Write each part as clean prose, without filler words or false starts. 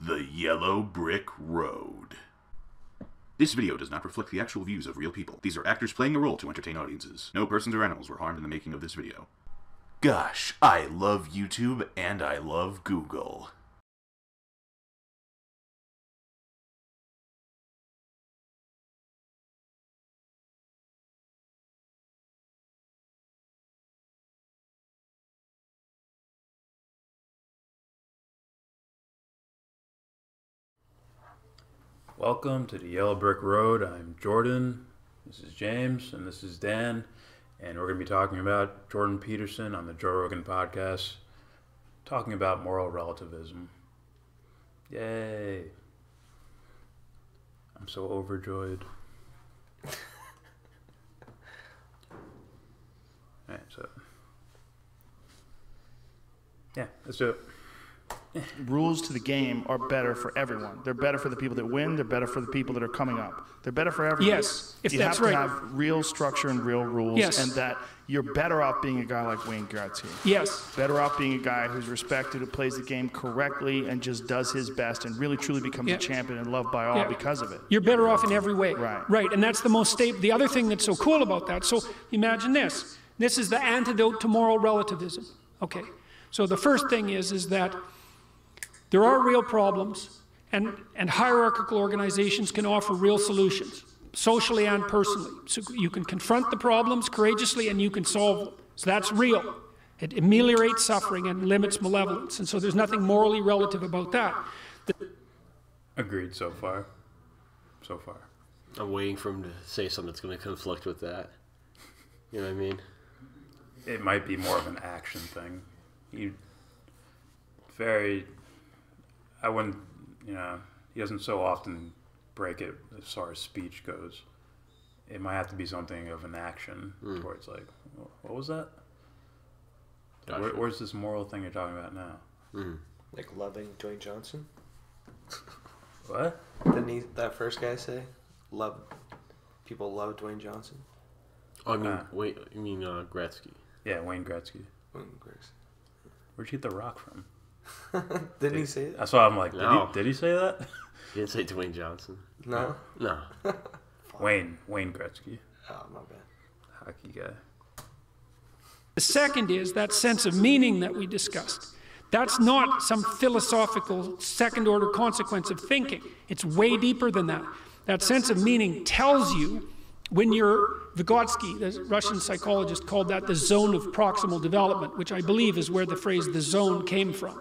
The Yellow Brick Road. This video does not reflect the actual views of real people. These are actors playing a role to entertain audiences. No persons or animals were harmed in the making of this video. Gosh, I love YouTube and I love Google. Welcome to the Yellow Brick Road. I'm Jordan, this is James, and this is Dan, and we're going to be talking about Jordan Peterson on the Joe Rogan podcast, talking about moral relativism. Yay! I'm so overjoyed. Alright, so yeah, let's do it. Rules to the game are better for everyone. They're better for the people that win. They're better for the people that are coming up. They're better for everyone. Yes, if you that's have right. to have real structure and real rules, Yes. and that you're better off being a guy like Wayne Gretzky. Yes. Better off being a guy who's respected, who plays the game correctly, and just does his best, and really truly becomes Yeah. a champion and loved by all Yeah. because of it. You're better off in every way. Right. Right, and that's the most stable. The other thing that's so cool about that, so imagine this. This is the antidote to moral relativism. Okay, so the first thing is that there are real problems, and hierarchical organizations can offer real solutions, socially and personally. So you can confront the problems courageously and you can solve them. So that's real. It ameliorates suffering and limits malevolence. And so there's nothing morally relative about that. Agreed so far. So far. I'm waiting for him to say something that's going to conflict with that. You know what I mean? It might be more of an action thing. I wouldn't, he doesn't so often break it as far as speech goes. It might have to be something of an action towards like, what was that? Gotcha. Where's this moral thing you're talking about now? Like loving Dwayne Johnson? What? Didn't that first guy say? People love Dwayne Johnson? Oh, I mean, wait, you mean Gretzky? Yeah, Wayne Gretzky. Wayne Gretzky. Where'd you get the rock from? Didn't he say that? That's why I'm like, No. did he say that? He didn't say Dwayne Johnson. No? No. Wayne Gretzky, Oh, my bad. hockey guy. The second is that sense of meaning that we discussed. That's not some philosophical second-order consequence of thinking. It's way deeper than that. That sense of meaning tells you when Vygotsky, the Russian psychologist, called that the zone of proximal development, which I believe is where the phrase the zone came from.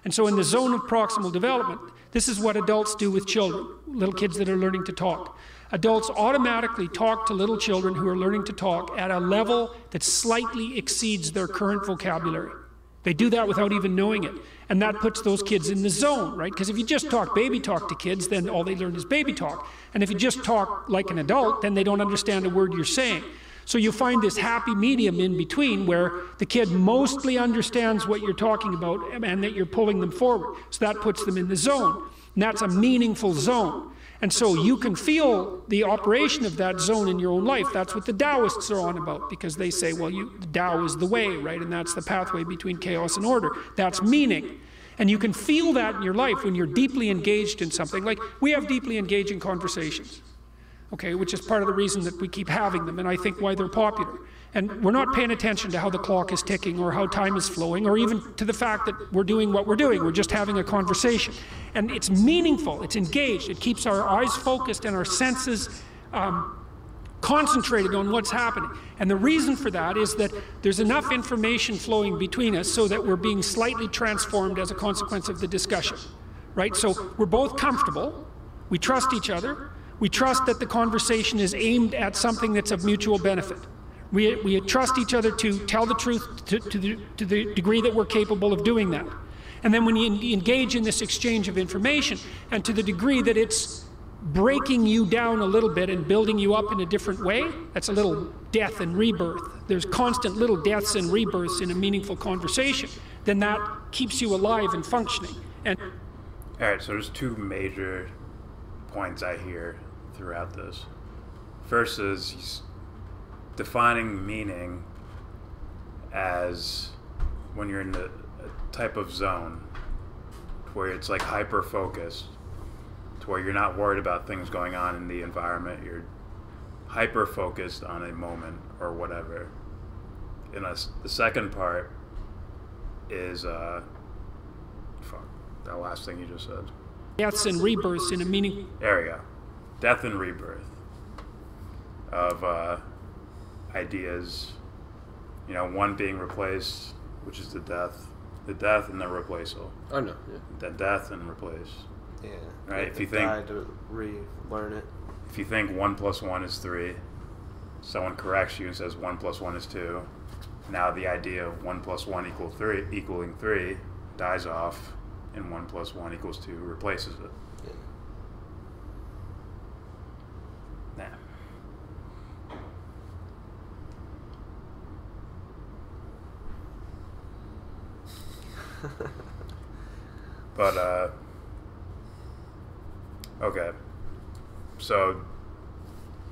And so in the zone of proximal development, this is what adults do with children, little kids that are learning to talk. Adults automatically talk to little children who are learning to talk at a level that slightly exceeds their current vocabulary. They do that without even knowing it. And that puts those kids in the zone, right? Because if you just talk baby talk to kids, then all they learn is baby talk. And if you just talk like an adult, then they don't understand a word you're saying. So you find this happy medium in between where the kid mostly understands what you're talking about and that you're pulling them forward. So that puts them in the zone. And that's a meaningful zone. And so you can feel the operation of that zone in your own life. That's what the Taoists are on about, because they say, well, the Tao is the way, right? And that's the pathway between chaos and order. That's meaning. And you can feel that in your life when you're deeply engaged in something. Like, we have deeply engaging conversations, okay, which is part of the reason that we keep having them, and I think why they're popular. And we're not paying attention to how the clock is ticking or how time is flowing or even to the fact that we're doing what we're doing. We're just having a conversation. And it's meaningful, it's engaged, it keeps our eyes focused and our senses concentrated on what's happening. And the reason for that is that there's enough information flowing between us so that we're being slightly transformed as a consequence of the discussion, right? So we're both comfortable, we trust each other, we trust that the conversation is aimed at something that's of mutual benefit. We trust each other to tell the truth to the degree that we're capable of doing that. And then when you engage in this exchange of information, and to the degree that it's breaking you down a little bit and building you up in a different way, that's a little death and rebirth. There's constant little deaths and rebirths in a meaningful conversation. Then that keeps you alive and functioning. And All right, so there's two major points I hear throughout this. First is he's defining meaning as when you're in a type of zone where it's like hyper focused, to where you're not worried about things going on in the environment. You're hyper focused on a moment or whatever. And the second part is fuck, that last thing you just said. Deaths and rebirths in a meaning. There we go. Death and rebirth of ideas. You know, one being replaced, which is the death and the replaceable. Oh no. Yeah. Then death and replace. Yeah. Right. If you die think to relearn it. if you think 1 + 1 is 3, someone corrects you and says 1 + 1 is 2. Now the idea of 1 + 1 equaling 3 dies off, and 1 + 1 = 2 replaces it. Yeah. Nah. But okay. So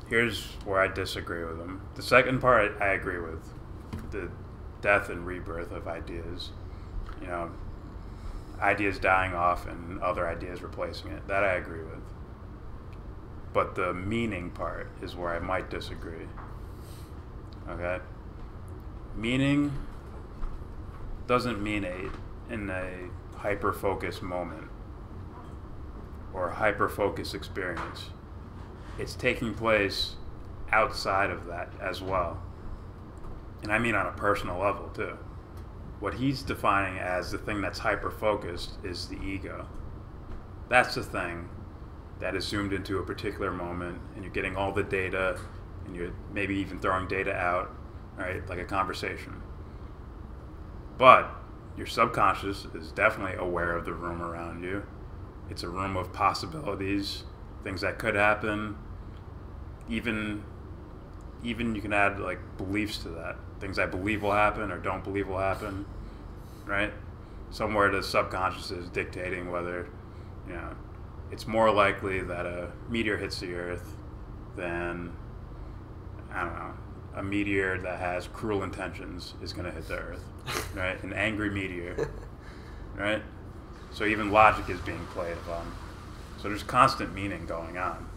here's where I disagree with him. The second part I agree with. The death and rebirth of ideas. You know, ideas dying off and other ideas replacing it. That I agree with. But the meaning part is where I might disagree. Okay? Meaning doesn't mean in a hyper-focused moment or hyper-focused experience. It's taking place outside of that as well. And I mean on a personal level too. What he's defining as the thing that's hyper-focused is the ego. That's the thing that is zoomed into a particular moment, and you're getting all the data, and you're maybe even throwing data out, right, like a conversation. But your subconscious is definitely aware of the room around you. It's a room of possibilities, things that could happen. Even you can add like beliefs to that. Things I believe will happen or don't believe will happen, right? Somewhere the subconscious is dictating whether, you know, it's more likely that a meteor hits the Earth than, I don't know, a meteor that has cruel intentions is going to hit the Earth, right? An angry meteor, right? So even logic is being played upon. So there's constant meaning going on.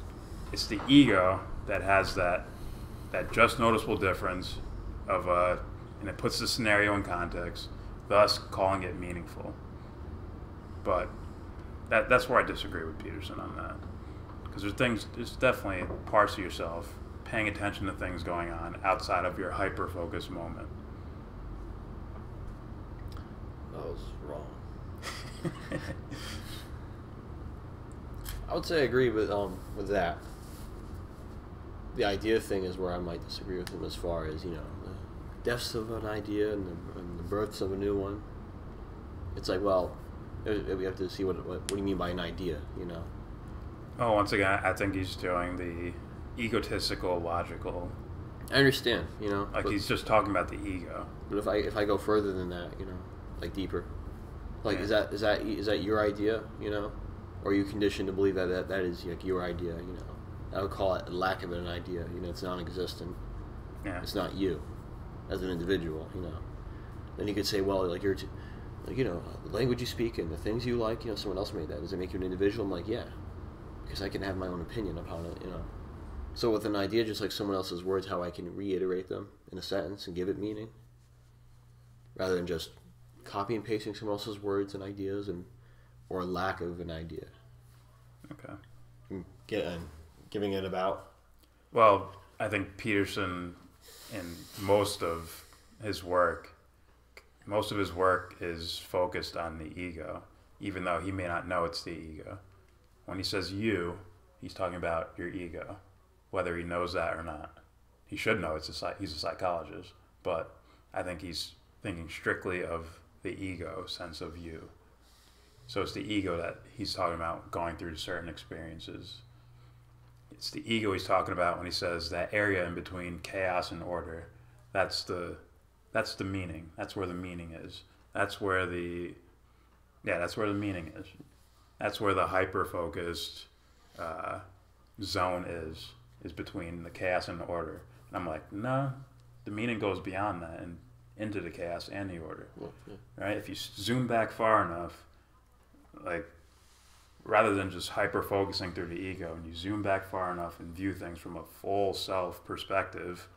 It's the ego that has that just noticeable difference of and it puts the scenario in context, thus calling it meaningful. But that's where I disagree with Peterson on that, because there's definitely parts of yourself paying attention to things going on outside of your hyper-focused moment. That was wrong. I would say I agree with that. The idea thing is where I might disagree with him as far as, you know, the deaths of an idea and the births of a new one. It's like, well, we have to see what do you mean by an idea, you know? Oh, once again, I think he's doing the egotistical, logical. I understand, you know. Like he's just talking about the ego. But if I go further than that, you know, like deeper, like Yeah. is that your idea, you know, or are you conditioned to believe that is like your idea, you know? I would call it a lack of an idea. You know, it's non-existent. Yeah. It's not you as an individual. You know. Then you could say, well, like like, you know, the language you speak and the things you like. You know, someone else made that. Does it make you an individual? I'm like, yeah, because I can have my own opinion of how to, you know. So with an idea, just like someone else's words, how I can reiterate them in a sentence and give it meaning, rather than just copy and pasting someone else's words and ideas or a lack of an idea. Okay. Giving it about. Well, I think Peterson, in most of his work is focused on the ego, even though he may not know it's the ego. When he says you, he's talking about your ego, whether he knows that or not. He should know he's a psychologist, but I think he's thinking strictly of the ego sense of you. So it's the ego that he's talking about going through certain experiences. It's the ego he's talking about when he says that area in between chaos and order. That's the meaning. That's where the meaning is. That's where the meaning is. That's where the hyper-focused zone is between the chaos and the order. And I'm like, no, the meaning goes beyond that and into the chaos and the order. Well, yeah. Right? If you zoom back far enough, like, rather than just hyper-focusing through the ego, and you zoom back far enough and view things from a full self perspective,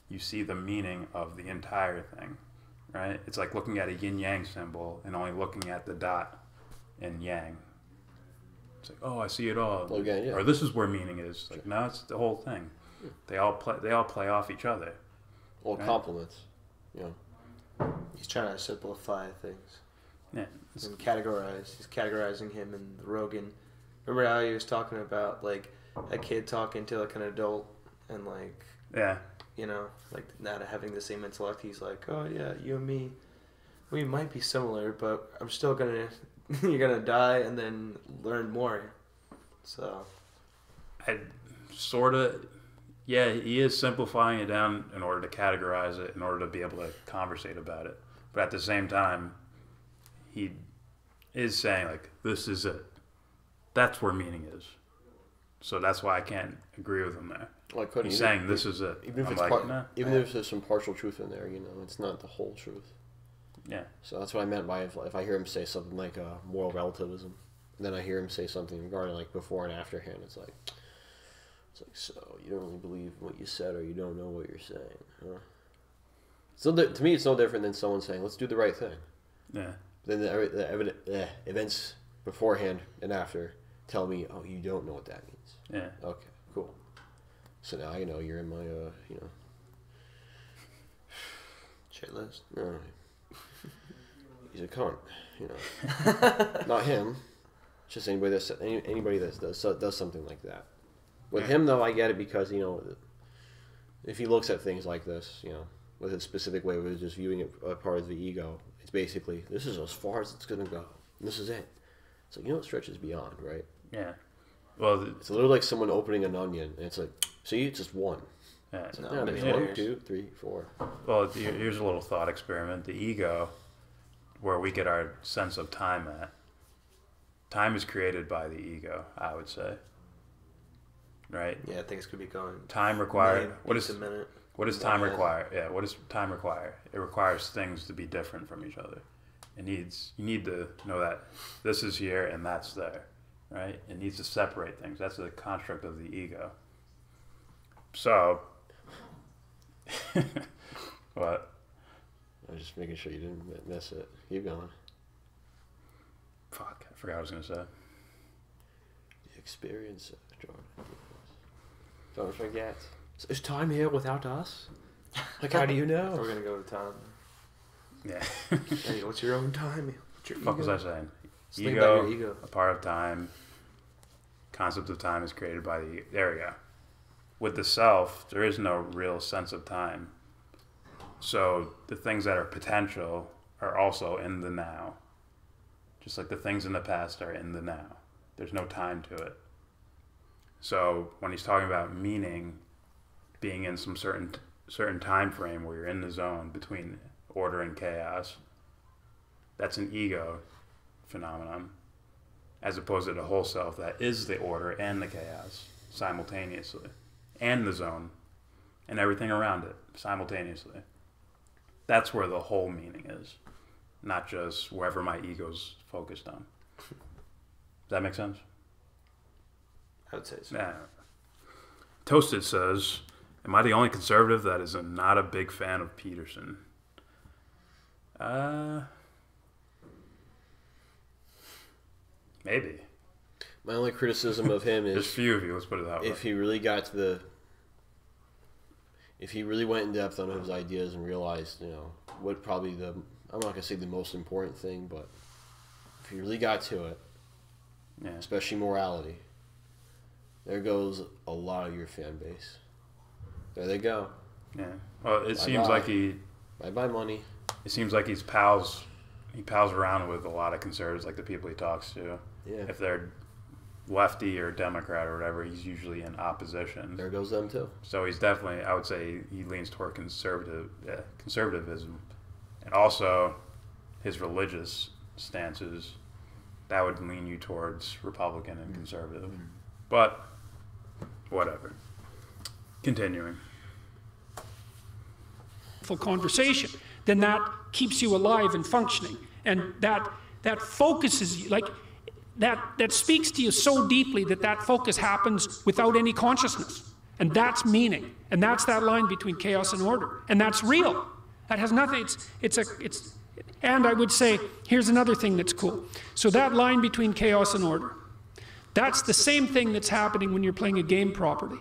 you see the meaning of the entire thing, right? It's like looking at a yin-yang symbol and only looking at the dot in yang. It's like, oh, I see it all. Well, again, yeah. Or this is where meaning is. Like, no, it's the whole thing. Yeah. They all play off each other. Well, right? compliments. You know. He's trying to simplify things Yeah. and categorize. He's categorizing him in the Rogan. Remember how he was talking about like a kid talking to like an adult and like, Yeah. you know, like not having the same intellect. He's like, oh yeah, you and me, we might be similar, but I'm still gonna, you're gonna die and then learn more. So. I sort of, yeah, he is simplifying it down in order to categorize it, in order to be able to conversate about it. But at the same time, he is saying, like, this is it. That's where meaning is. So that's why I can't agree with him there. Well, I couldn't. He's saying this is it. Even if I'm it's like, nah. even if there's some partial truth in there, you know, it's not the whole truth. Yeah. So that's what I meant by if I hear him say something like moral relativism, and then I hear him say something regarding like before and afterhand. It's like, so you don't really believe what you said, or you don't know what you're saying, huh? So to me, it's no different than someone saying, "Let's do the right thing." Yeah. Then the events beforehand and after tell me, "Oh, you don't know what that means." Yeah. Okay, cool. So now I know you're in my, you know, Shit list. all right. He's a cunt, you know. Not him. Just anybody that does something like that. With him, though, I get it because, you know, if he looks at things like this, you know, with a specific way of just viewing it a part of the ego, it's basically, this is as far as it's going to go. And this is it. So, you know, it stretches beyond, right? Yeah. Well, It's a little like someone opening an onion, and it's like, see, it's just one. yeah. It's like, No, no, there's yeah. 1, 2, 3, 4. Well, here's a little thought experiment. The ego, where we get our sense of time at, time is created by the ego, I would say. Right? Yeah, things could be going. Time required. million What beats is a minute? what does in time my head. require? Yeah, what does time require? It requires things to be different from each other. You need to know that this is here and that's there, right? It needs to separate things. That's the construct of the ego. So, what? I was just making sure you didn't miss it. Keep going. Fuck, I forgot what I was gonna say. The experience of Jordan. Don't forget. So is time here without us? Like, how do you know? We're gonna go to time. Yeah. Hey, what's your own time? What's your Fuck was ego? I saying? Just think about your ego. A part of time. Concept of time is created by the. There we go. With the self, there is no real sense of time. So the things that are potential are also in the now. Just like the things in the past are in the now. There's no time to it. So when he's talking about meaning being in some certain time frame where you're in the zone between order and chaos, that's an ego phenomenon, as opposed to the whole self that is the order and the chaos simultaneously, and the zone and everything around it simultaneously. That's where the whole meaning is, not just wherever my ego's focused on. Does that make sense? I would say so. Yeah. Toasted says, am I the only conservative that is not a big fan of Peterson? Maybe. My only criticism of him There's is few of you, let's put it that way. if he really got to the, if he really went in depth on his ideas and realized, you know, what probably the, I'm not gonna say the most important thing, but if he really got to it, Yeah. especially morality, there goes a lot of your fan base. There they go. Yeah. Well, it seems Bye-bye. like Bye bye money. it seems like he pals around with a lot of conservatives, like the people he talks to. Yeah. If they're lefty or Democrat or whatever, he's usually in opposition. There goes them too. So he's definitely, I would say, he leans toward conservatism, and also his religious stances. That would lean you towards Republican and conservative, but whatever. Continuing. Full conversation, then that keeps you alive and functioning, and that focuses you. Like, that speaks to you so deeply that focus happens without any consciousness. And that's meaning. And that's that line between chaos and order. And that's real. That has nothing, and I would say, here's another thing that's cool. So that line between chaos and order, that's the same thing that's happening when you're playing a game properly,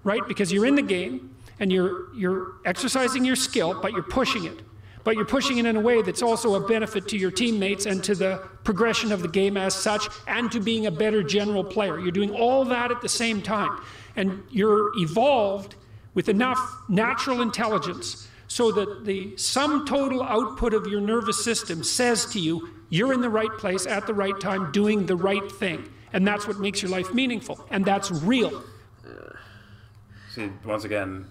right? Because you're in the game and you're exercising your skill, but you're pushing it. But you're pushing it in a way that's also a benefit to your teammates and to the progression of the game as such, and to being a better general player. You're doing all that at the same time. And you're evolved with enough natural intelligence so that the sum total output of your nervous system says to you, you're in the right place at the right time doing the right thing. And that's what makes your life meaningful. And that's real. See, once again,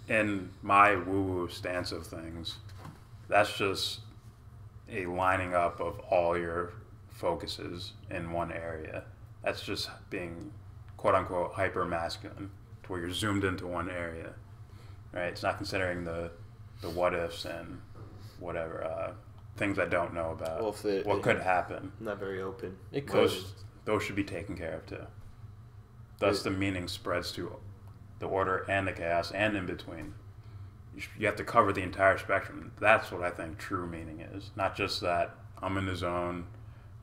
in my woo-woo stance of things, that's just a lining up of all your focuses in one area. That's just being quote-unquote hyper-masculine, to where you're zoomed into one area, right? It's not considering the what-ifs and whatever, things I don't know about, what could happen. Not very open. It could. Those should be taken care of, too. Thus, the meaning spreads to the order and the chaos and in between. You have to cover the entire spectrum. That's what I think true meaning is. Not just that I'm in the zone,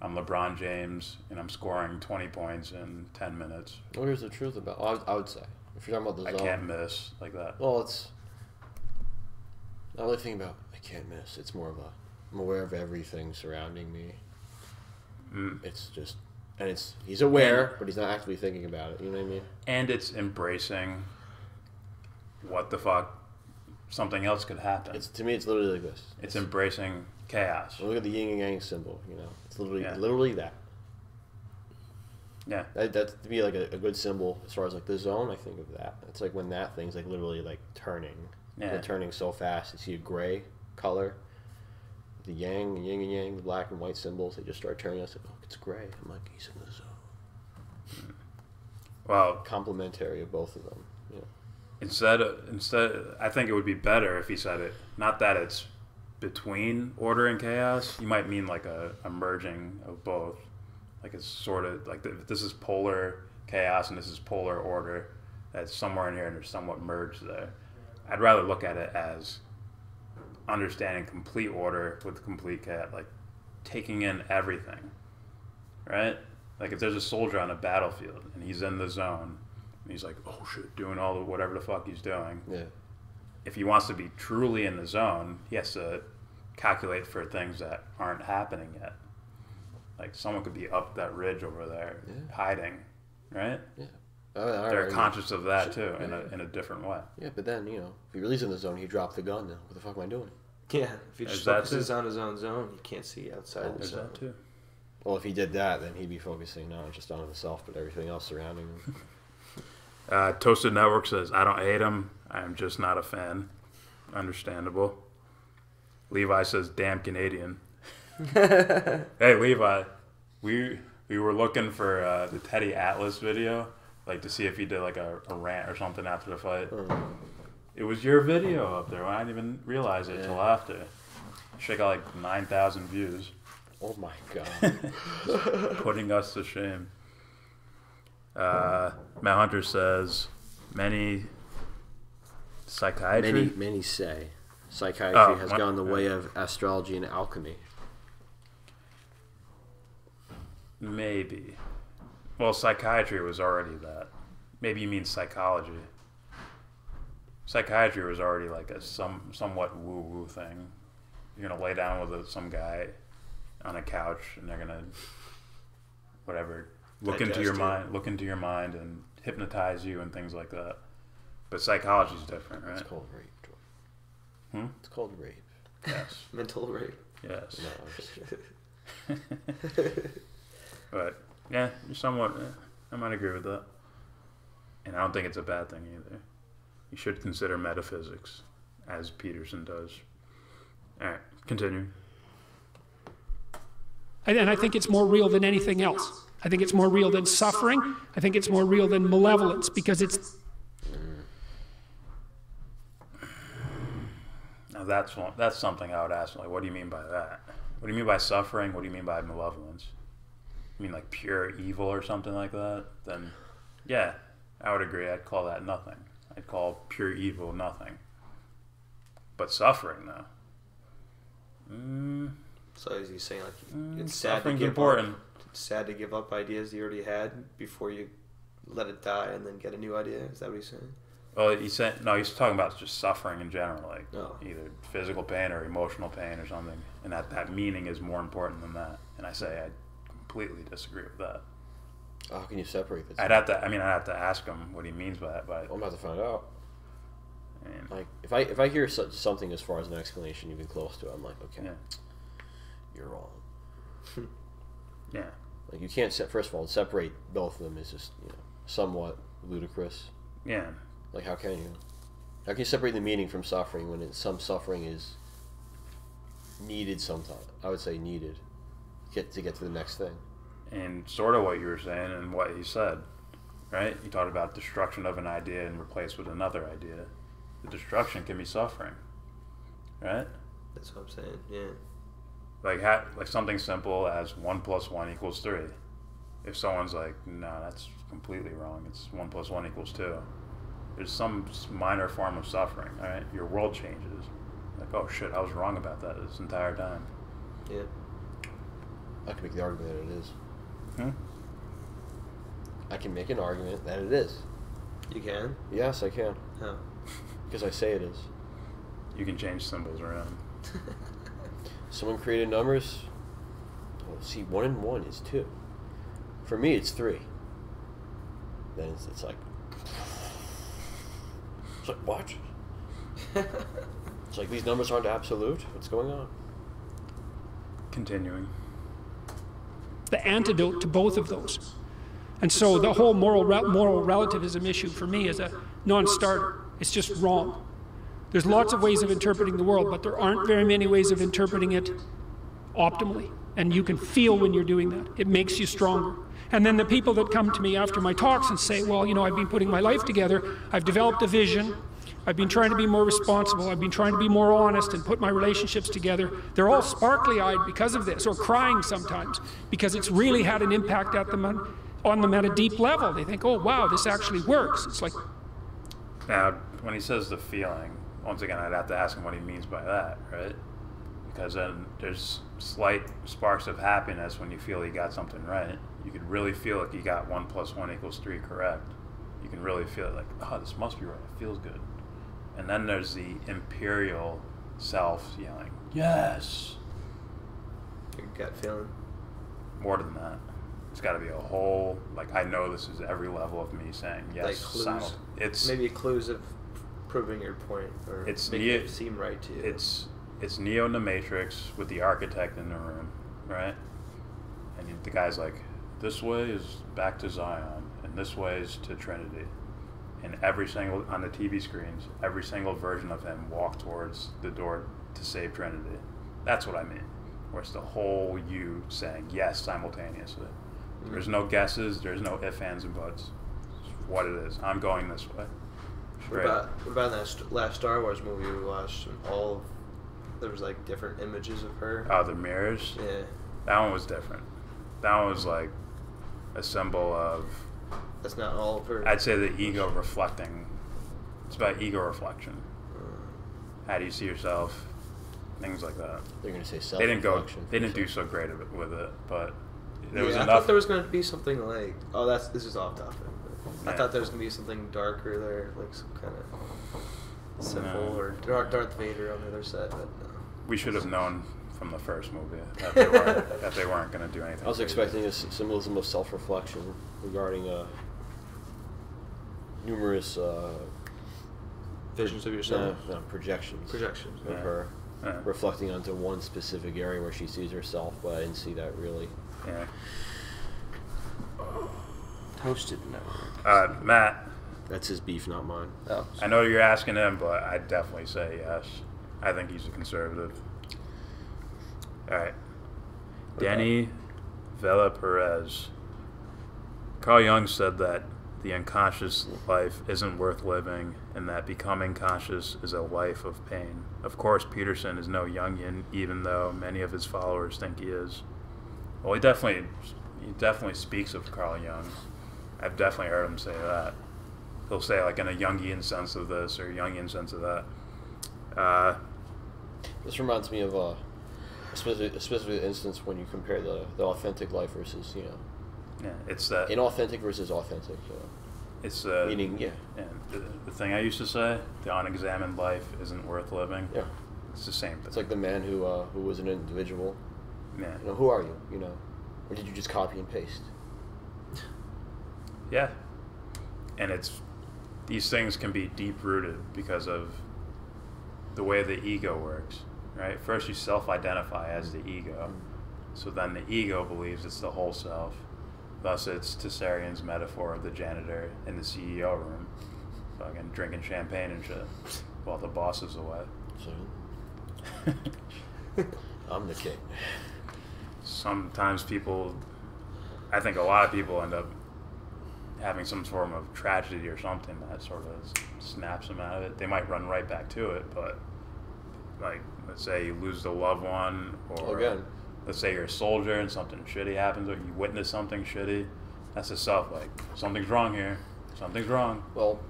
I'm LeBron James, and I'm scoring 20 points in 10 minutes. What is the truth about? I would say, if you're talking about the zone, I can't miss like that. Well, it's not really thinking about I can't miss. It's more of I'm aware of everything surrounding me. It's just, and he's aware, but he's not actively thinking about it. You know what I mean? And it's embracing what the fuck. Something else could happen. To me, it's literally like this. It's embracing chaos. Look at the yin and yang symbol. It's literally that. Yeah. That's to me like a good symbol as far as like the zone. I think of that. It's like when that thing's like literally like turning. Yeah. They're turning so fast. You see a gray color. The yin and yang, the black and white symbols. They just start turning. I said, "Oh, it's gray." I'm like, he's in the zone. Well, complementary of both of them. Yeah. Instead, I think it would be better if he said it. Not that it's between order and chaos. You might mean like a merging of both. Like it's sort of like this is polar chaos and this is polar order. That's somewhere in here and they're somewhat merged there. I'd rather look at it as understanding complete order with complete chaos, like taking in everything, right? Like if there's a soldier on a battlefield and he's in the zone. And he's like, oh shit, doing all the whatever the fuck he's doing. Yeah. If he wants to be truly in the zone, he has to calculate for things that aren't happening yet. Like someone could be up that ridge over there, hiding, right? Yeah. They're conscious of that too, in a different way. Yeah, but then if he really is in the zone, he dropped the gun. Then what the fuck am I doing? Yeah, if he just focuses on his own zone, he can't see outside the zone. That too. Well, if he did that, then he'd be focusing not just on himself, but everything else surrounding him. Toasted Network says, I don't hate him. I'm just not a fan. Understandable. Levi says, damn Canadian. Hey, Levi, we were looking for the Teddy Atlas video, like to see if he did like a rant or something after the fight. It was your video up there. I didn't even realize it until after. She got like 9,000 views. Oh my God. Putting us to shame. Matt Hunter says, many psychiatry? Many say psychiatry has gone the way of astrology and alchemy. Maybe. Well, psychiatry was already that. Maybe you mean psychology. Psychiatry was already like a somewhat woo-woo thing. You're going to lay down with some guy on a couch and they're going to, whatever, look into your mind and hypnotize you and things like that. But psychology is different, right? It's called rape, Jordan. It's called rape. Yes. Mental rape. Yes. No, But yeah, somewhat. I might agree with that. And I don't think it's a bad thing either. You should consider metaphysics, as Peterson does. All right, continue. And I think it's more real than anything else. I think it's more real than suffering. I think it's more real than malevolence because it's... Now that's something I would ask. Like, what do you mean by that? What do you mean by suffering? What do you mean by malevolence? mean like pure evil or something like that, then yeah, I would agree. I'd call that nothing. I'd call pure evil nothing. But suffering, though. So is he saying like it's Suffering's important. It's sad to give up ideas you already had before you let it die and then get a new idea? Is that what he's saying? Well, he's talking about just suffering in general, like either physical pain or emotional pain or something, and that meaning is more important than that. And I say I completely disagree with that. How can you separate this? I'd have to ask him what he means by that. But I'm about to find out. And like if I hear something as far as an explanation even close to it, I'm like, okay, you're wrong. Yeah. Like you can't first of all separate both of them is just somewhat ludicrous. Yeah. Like how can you? How can you separate the meaning from suffering when some suffering is needed sometimes? I would say needed to get to the next thing. And sort of what you were saying and what he said, right? You talked about destruction of an idea and replaced with another idea. The destruction can be suffering, right? That's what I'm saying. Yeah. Like something simple as 1 + 1 = 3. If someone's like, no, that's completely wrong. It's 1 + 1 = 2. There's some minor form of suffering, right? Your world changes. Like, oh shit, I was wrong about that this entire time. Yeah. I can make the argument that it is. I can make an argument that it is. You can? Yes, I can. How? Because I say it is. You can change symbols around. Someone created numbers. Well, see, 1 and 1 is 2. For me, it's 3. Then it's like what? It's like these numbers aren't absolute. What's going on? Continuing. The antidote to both of those. And so the whole moral relativism issue for me is a non-starter. It's just wrong. There's lots of ways of interpreting the world, but there aren't very many ways of interpreting it optimally. And you can feel when you're doing that. It makes you stronger. And then the people that come to me after my talks and say, well, I've been putting my life together, I've developed a vision, I've been trying to be more responsible, I've been trying to be more honest and put my relationships together. They're all sparkly-eyed because of this, or crying sometimes, because it's really had an impact on them at a deep level. They think, oh, wow, this actually works. It's like... Now, when he says the feeling, once again, I'd have to ask him what he means by that, right? Because then there's slight sparks of happiness when you feel you got something right. You could really feel like you got 1 + 1 = 3 correct. You can really feel it like, oh, this must be right. It feels good. And then there's the imperial self yelling, yes. Your gut feeling. More than that. It's got to be a whole, like, I know this is every level of me saying yes. Like clues. It's maybe clues of proving your point, or making it seem right to you. It's Neo in the Matrix with the architect in the room, right? And the guy's like, this way is back to Zion, and this way is to Trinity. And on the TV screens, every single version of him walked towards the door to save Trinity. That's what I mean. Where it's the whole you saying yes simultaneously. There's no guesses, there's no ifs, ands, and buts. It's what it is. I'm going this way. What about that last Star Wars movie we watched? There was like different images of her. Oh, the mirrors? Yeah. That one was different. That one was like a symbol of... That's not all of her. I'd say the ego reflecting. It's about ego reflection. How do you see yourself? Things like that. They're going to say self-reflection. They didn't do so great with it, but there was I enough. thought there was going to be something like, this is off topic. I thought there was going to be something darker there, like some kind of symbol or Darth Vader on the other side, but no. We should have known from the first movie that they weren't going to do anything. I was expecting a symbolism of self-reflection regarding numerous visions of yourself. No, projections of her reflecting onto one specific area where she sees herself, but I didn't see that really. Yeah. Toasted network. Matt. That's his beef, not mine. Oh, I know you're asking him, but I'd definitely say yes. I think he's a conservative. All right. Danny Vela Perez. Carl Jung said that the unconscious life isn't worth living and that becoming conscious is a life of pain. Of course, Peterson is no Jungian, even though many of his followers think he is. Well, he definitely, he definitely speaks of Carl Jung. I've definitely heard him say that. He'll say like in a Jungian sense of this or Jungian sense of that. This reminds me of a specific instance when you compare the authentic life versus, you know, Yeah, it's that inauthentic versus authentic. You know. It's meaning, yeah. The thing I used to say, the unexamined life isn't worth living. Yeah. It's the same thing. It's like the man who was an individual. Yeah. You know, who are you? You know, or did you just copy and paste? Yeah. And these things can be deep rooted because of the way the ego works, right? First you self-identify as the ego. So then the ego believes it's the whole self. Thus it's Tessarian's metaphor of the janitor in the CEO room, fucking drinking champagne and shit while the boss is away. So, I'm the king. Sometimes I think a lot of people end up having some form of tragedy or something that sort of snaps them out of it. They might run right back to it, but like, let's say you lose a loved one, or Again. Let's say you're a soldier and something shitty happens, or you witness something shitty. That's the self, like, something's wrong here. Something's wrong. Well,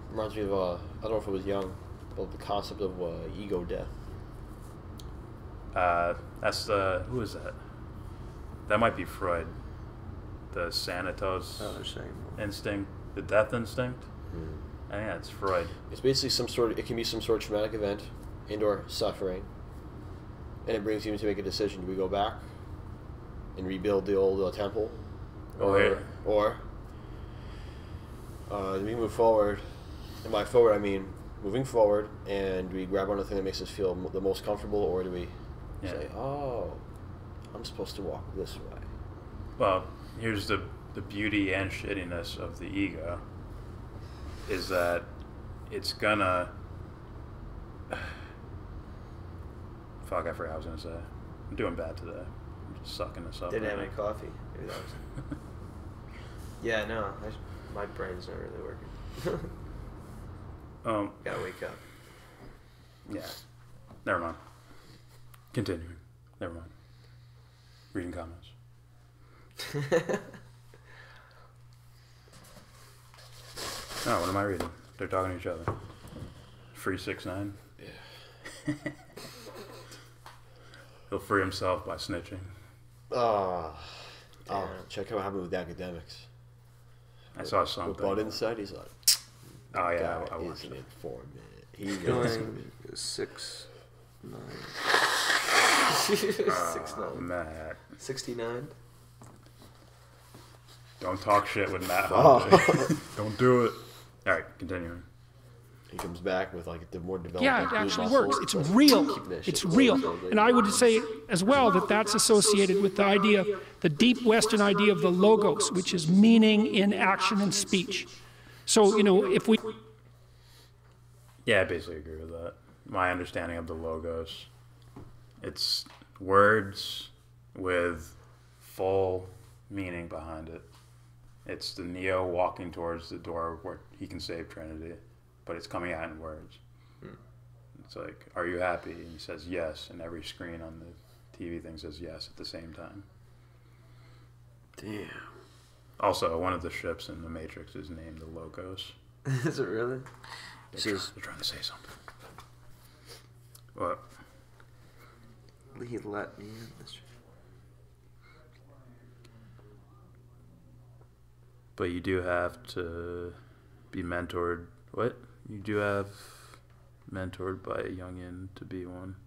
reminds me of, I don't know if it was Jung, but the concept of ego death. Who is that? That might be Freud. The Sanitos instinct, the death instinct. I think that's Freud. It's basically it can be some sort of traumatic event and/or suffering, and it brings you to make a decision. Do we go back and rebuild the old temple, or do we move forward? And by forward, I mean moving forward, and do we grab on the thing that makes us feel the most comfortable, or do we say, "Oh, I'm supposed to walk this way"? Well, here's the beauty and shittiness of the ego, is that it's gonna... Fuck, I forgot what I was gonna say. I'm doing bad today. I'm just sucking this up. Didn't have any coffee. Maybe that was... Yeah, no. My brain's not really working. Gotta wake up. Yeah. Never mind. Continuing. Never mind. Reading comments. Oh, what am I reading? They're talking to each other. Free 6ix9ine. Yeah. He'll free himself by snitching. Check out what happened with the academics. I saw something. With Bud inside, he's like, oh yeah, I "Guy watched is an it. informant." He's Going 6'9". 6'9". Matt. 69. Don't talk shit with Matt Humphrey. Don't do it. All right, continuing. He comes back with like the more developed. Yeah, it actually works. It's real. It's real. And I would say as well that that's associated with the idea, the deep Western idea of the logos, which is meaning in action and speech. So, if we... Yeah, I basically agree with that. My understanding of the logos, it's words with full meaning behind it. It's the Neo walking towards the door where he can save Trinity, but it's coming out in words. It's like, are you happy? And he says yes, and every screen on the TV thing says yes at the same time. Damn. Also, one of the ships in the Matrix is named the Logos. Is it really? They're trying to say something. What? He let me in this. But you do have to be mentored. What? You do have mentored by a Jungian to be one.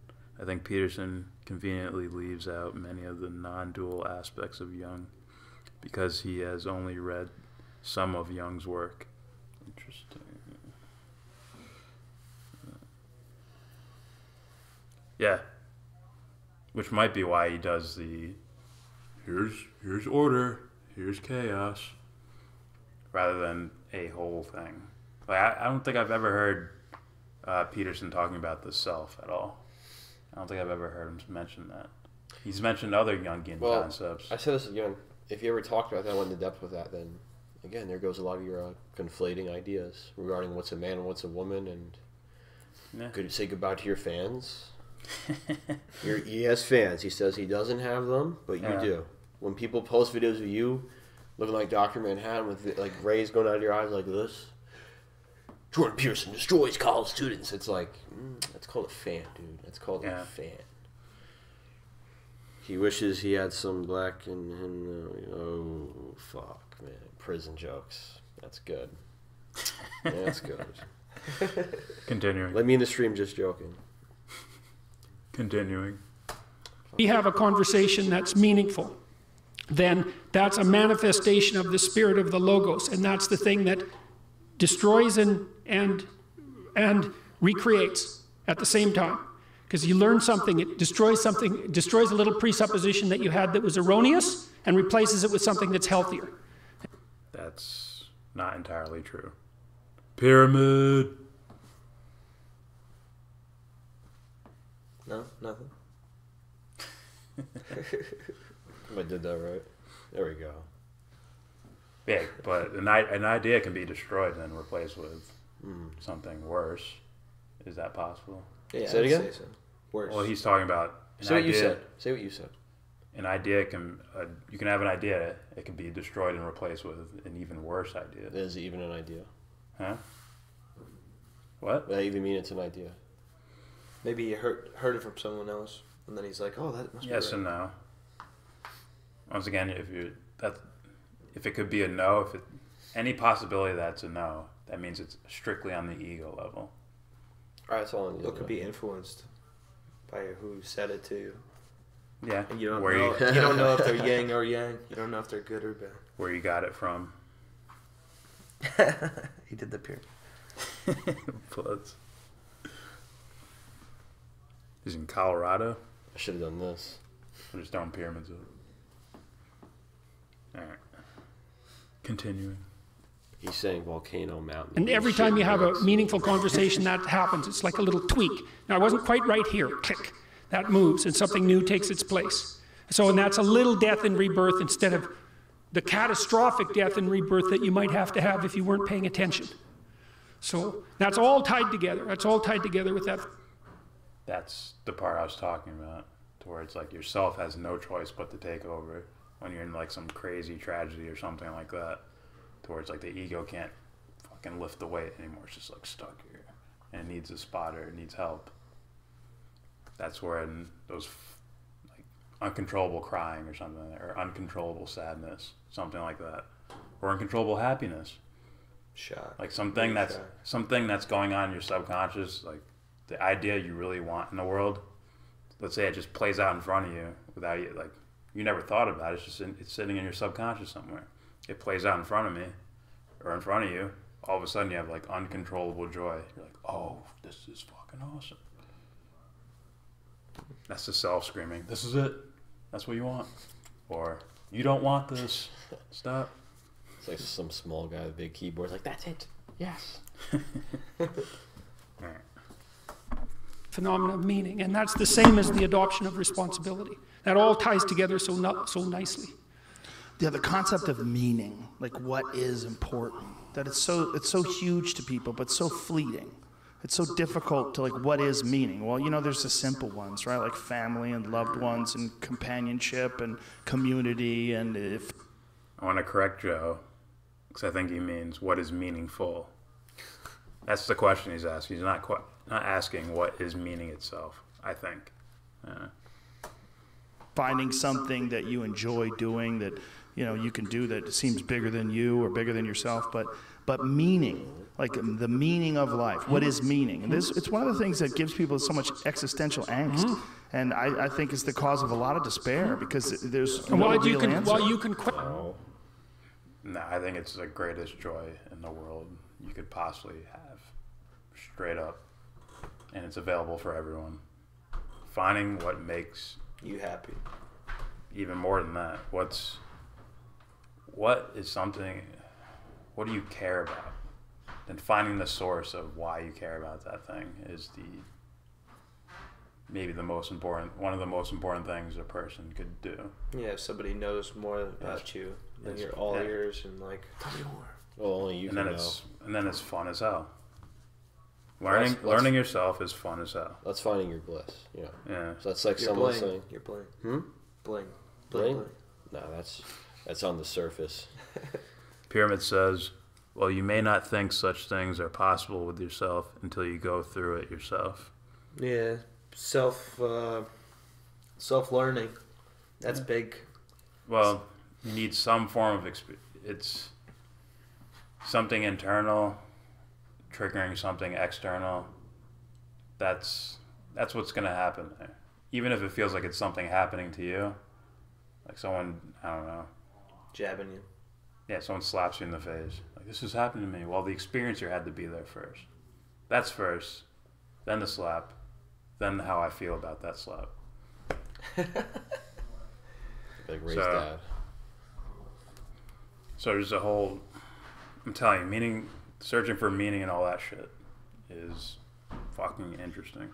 I think Peterson conveniently leaves out many of the non-dual aspects of Jung because he has only read some of Jung's work. Interesting. Yeah. Which might be why he does the here's order, here's chaos, rather than a whole thing. Like, I don't think I've ever heard Peterson talking about the self at all. I don't think I've ever heard him mention that. He's mentioned other Jungian concepts. I said this again. If you ever talked about that, went into depth with that, then again, there goes a lot of your conflating ideas regarding what's a man and what's a woman, and could you say goodbye to your fans? He has fans. He says he doesn't have them, but you do. when people post videos of you looking like Dr. Manhattan with like rays going out of your eyes like this. Jordan Peterson destroys college students. It's like, that's called a fan, dude. That's called a fan. He wishes he had some black and oh, fuck, man. Prison jokes. That's good. Yeah, that's good. Continuing. Let me in the stream just joking. Continuing. We have a conversation that's meaningful, then that's a manifestation of the spirit of the Logos, and that's the thing that destroys and recreates at the same time. Because you learn something, it destroys something, it destroys a little presupposition that you had that was erroneous and replaces it with something that's healthier. That's not entirely true. Pyramid. No, nothing. I did that right. There we go. Yeah, but an idea can be destroyed and then replaced with something worse. Is that possible? Yeah, Say it again? Say so. Worse. Well, he's talking about an Say what you idea. said. Say what you said. An idea can, you can have an idea, it can be destroyed and replaced with an even worse idea. Is it even an idea? Huh? What? Does that even mean it's an idea? Maybe he heard it from someone else, and then he's like, "Oh, that must be Yes right." and no. Once again, if it could be a no, any possibility that's a no, that means it's strictly on the ego level. All right, that's all I need to It could know. be influenced by who said it to you. Yeah. And you don't where know. you You don't know if they're yang or yang. You don't know if they're good or bad. where you got it from. He did the pyramid. Floods. He's in Colorado. I should have done this. We're just throwing pyramids up. Alright. Continuing. He's saying volcano mountain. And every time you have a meaningful conversation, that happens. It's like a little tweak. Now, I wasn't quite right here. Click. That moves, and something new takes its place. So, and that's a little death and rebirth instead of the catastrophic death and rebirth that you might have to have if you weren't paying attention. So, that's all tied together. That's all tied together with that. That's the part I was talking about. To where it's like yourself has no choice but to take over when you're in like some crazy tragedy or something like that. To where it's like the ego can't fucking lift the weight anymore. It's just like stuck here. And it needs a spotter. It needs help. That's where in those like uncontrollable crying or something, or uncontrollable sadness, something like that, or uncontrollable happiness, Shock. like something Really that's going on in your subconscious, like the idea you really want in the world. Let's say it just plays out in front of you without you, like you never thought about it. It's just it's sitting in your subconscious somewhere. It plays out in front of me, or in front of you. All of a sudden, you have like uncontrollable joy. You're like, oh, this is fucking awesome. That's the self screaming, this is it. That's what you want. Or, you don't want this. Stop. It's like some small guy with a big keyboard. Like, that's it. Yes. Alright. Phenomena of meaning, and that's the same as the adoption of responsibility. That all ties together so nicely. Yeah, the concept of meaning, like what is important, that it's so huge to people, but so fleeting. It's so difficult to like, what is meaning? Well, you know, there's the simple ones, right? Like family and loved ones and companionship and community and if... I want to correct Joe, because I think he means what is meaningful. That's the question he's asking. He's not asking what is meaning itself, I think. Finding something that you enjoy doing that, you know, you can do that seems bigger than you or bigger than yourself, but meaning, like the meaning of life. What is meaning? And it's one of the things that gives people so much existential angst, and I think is the cause of a lot of despair because there's no real answer. While you can No, I think it's the greatest joy in the world you could possibly have, straight up, and it's available for everyone. Finding what makes You happy. even more than that. What do you care about? And finding the source of why you care about that thing is one of the most important things a person could do. Yeah, if somebody knows more about you, then you're all ears and like, tell me more. Well, only you And can then know. it's fun as hell. Let's- Learning yourself is fun as hell. That's finding your bliss. Yeah. Yeah. So that's like You're someone bling. saying, You're bling. hmm? Bling. Bling? Bling. No, that's on the surface. Pyramid says, well, you may not think such things are possible with yourself until you go through it yourself. Yeah, self-learning. That's big. Well, you need some form of experience. It's something internal triggering something external. That's what's going to happen there. Even if it feels like it's something happening to you, like someone, I don't know, Jabbing you. yeah, someone slaps you in the face. Like, this is happening to me. Well, the experiencer had to be there first. That's first, then the slap, then how I feel about that slap. Like Ray's dad. So there's a whole, I'm telling you, meaning, searching for meaning and all that shit is fucking interesting.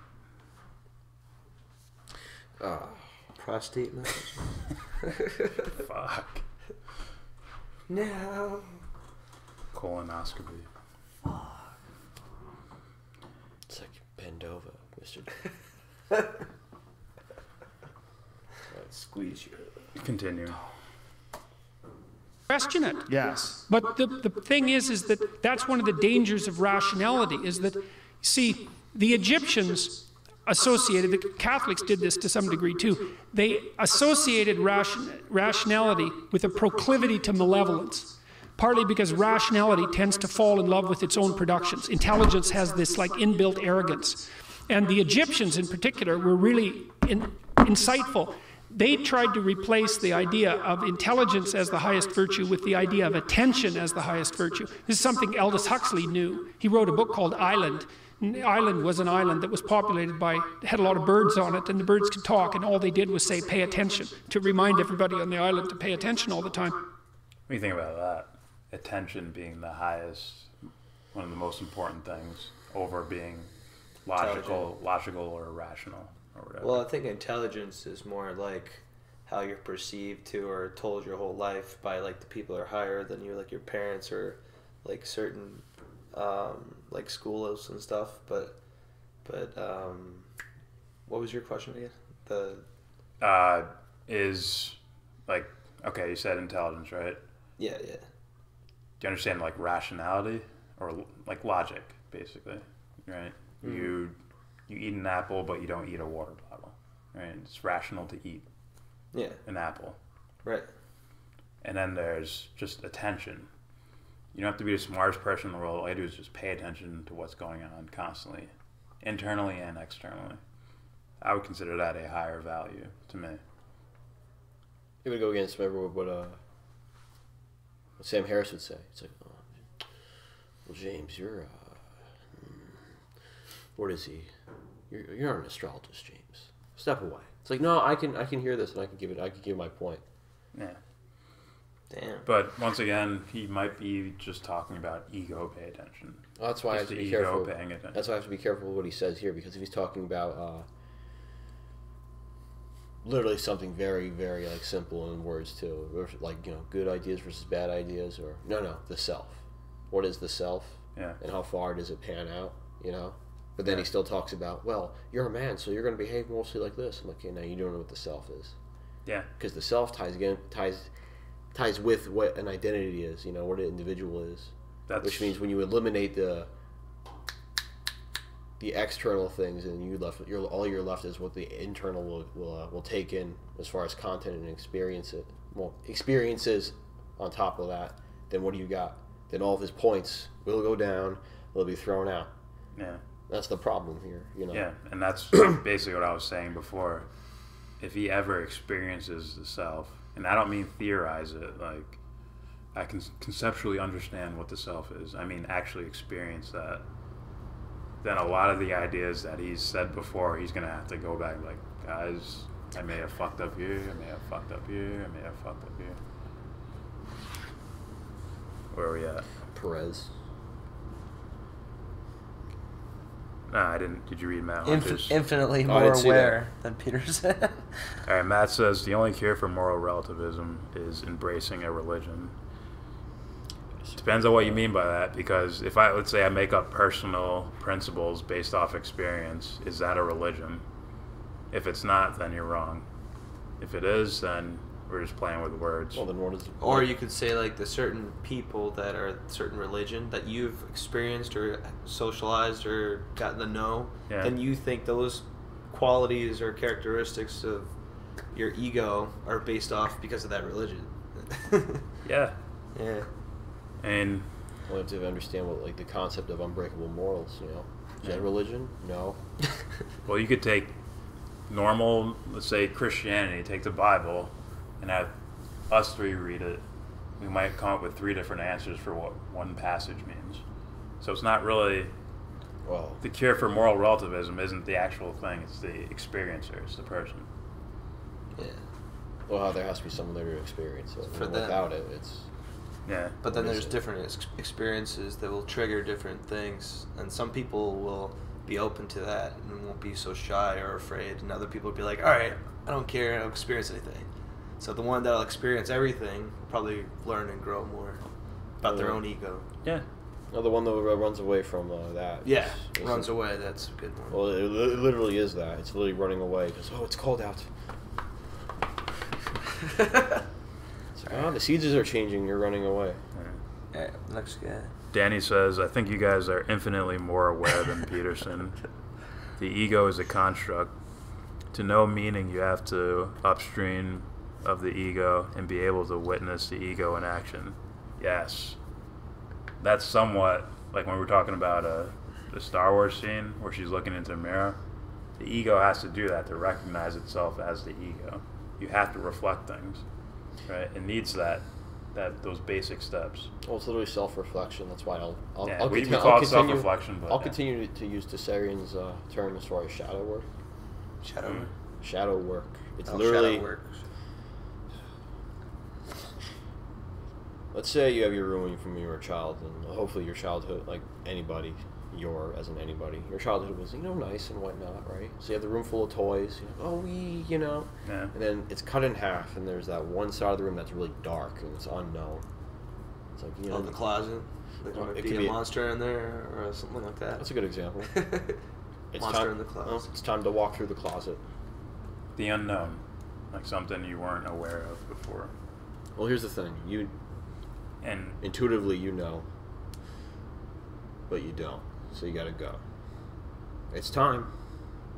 Prostate massage. Fuck. No. Colonoscopy. It's like bend over, Mr. Squeeze you. Continue. Question it. Yes. But the thing is that that's one of the dangers of rationality, is that, see, the Egyptians associated, the Catholics did this to some degree too, they associated rationality with a proclivity to malevolence, partly because rationality tends to fall in love with its own productions. Intelligence has this like inbuilt arrogance. And the Egyptians in particular were really insightful. They tried to replace the idea of intelligence as the highest virtue with the idea of attention as the highest virtue. This is something Aldous Huxley knew. He wrote a book called Island. And the island was an island that was populated by, had a lot of birds on it, and the birds could talk, and all they did was say, pay attention, to remind everybody on the island to pay attention all the time. What do you think about that? Attention being the highest, one of the most important things, over being logical or rational or whatever. Well, I think intelligence is more like how you're perceived to or told your whole life by like the people that are higher than you, like your parents or like certain like schools and stuff. But what was your question again? Is like, okay, you said intelligence, right? Yeah. Do you understand like rationality or like logic, basically, right? Mm-hmm. You eat an apple, but you don't eat a water bottle, right? It's rational to eat an apple. Right. And then there's just attention. You don't have to be the smartest person in the world. All you do is just pay attention to what's going on constantly, internally and externally. I would consider that a higher value to me. It would go against, remember what Sam Harris would say. It's like, well, James, you're, what is he? You're not an astrologist, James. Step away. It's like, no, I can hear this and I can give my point. Yeah. Damn. But once again, he might be just talking about ego. Pay attention. Well, that's why just I have to be ego careful. Paying attention. That's why I have to be careful with what he says here, because if he's talking about literally something very, very like simple in words too, or like good ideas versus bad ideas, or no, the self. What is the self? Yeah. And how far does it pan out? But then he still talks about, well, you're a man, so you're going to behave mostly like this. I'm like, okay, now you don't know what the self is. Yeah. Because the self ties with what an identity is, what an individual is. Which means when you eliminate the external things, and all you're left is what the internal will take in as far as content and experiences on top of that. Then what do you got? Then all of his points will go down. They'll be thrown out. Yeah. That's the problem here, Yeah, and that's basically what I was saying before. If he ever experiences the self, and I don't mean theorize it, like I can conceptually understand what the self is. I mean actually experience that. Then a lot of the ideas that he's said before, he's going to have to go back like, guys, I may have fucked up here, I may have fucked up here, I may have fucked up here. Where are we at? Perez. Nah, I didn't. Did you read Matt? Infinitely more aware than Peterson. All right, Matt says the only cure for moral relativism is embracing a religion. Depends on what you mean by that, because if let's say I make up personal principles based off experience, is that a religion? If it's not, then you're wrong. If it is, then We're just playing with words. Well, then what is? Or you could say like the certain people that are certain religion that you've experienced or socialized or gotten to know, then you think those qualities or characteristics of your ego are based off because of that religion. Yeah. Yeah. And Well, you have to understand what like the concept of unbreakable morals. Is that religion? No. well, you could take normal, let's say Christianity, take the Bible, and have us three read it. We might come up with 3 different answers for what one passage means. So it's not really Well, the cure for moral relativism isn't the actual thing, it's the experiencer, it's the person. Yeah. well, there has to be someone there to experience it. For And them. without it, it's Yeah. But then What there's is it? different experiences that will trigger different things, and some people will be open to that and won't be so shy or afraid, and other people will be like, all right, I don't care, I'll experience anything. So the one that'll experience everything will probably learn and grow more about their own ego. Yeah. no, the one that runs away from that. Yeah, is- runs away, that's a good one. Well, it literally is that. It's literally running away because it's cold out. It's like, the seasons are changing. You're running away. Yeah, next guy. Danny says, I think you guys are infinitely more aware than Peterson. The ego is a construct. To know meaning, you have to upstream of the ego and be able to witness the ego in action. Yes. That's somewhat like when we're talking about the Star Wars scene where she's looking into a mirror. The ego has to do that to recognize itself as the ego. You have to reflect things, right? It needs those basic steps. Well, it's literally self-reflection. That's why I'll we continue. call I'll it continue, self-reflection, but I'll continue to use Tessarian's term as far as shadow work. Shadow work. Shadow work. It's Oh, literally. shadow work. Let's say you have your roomie from when you were a child, and hopefully your childhood, like anybody, your childhood was nice and whatnot, right? So you have the room full of toys. Yeah. And then it's cut in half, and there's that one side of the room that's really dark and it's unknown. It's like Oh, the closet. Like Well, there it might could be be a monster in there or something like that. That's a good example. Monster in the closet. It's time to walk through the closet. The unknown, like something you weren't aware of before. Well, here's the thing. You And intuitively but you don't. So you gotta go. It's time.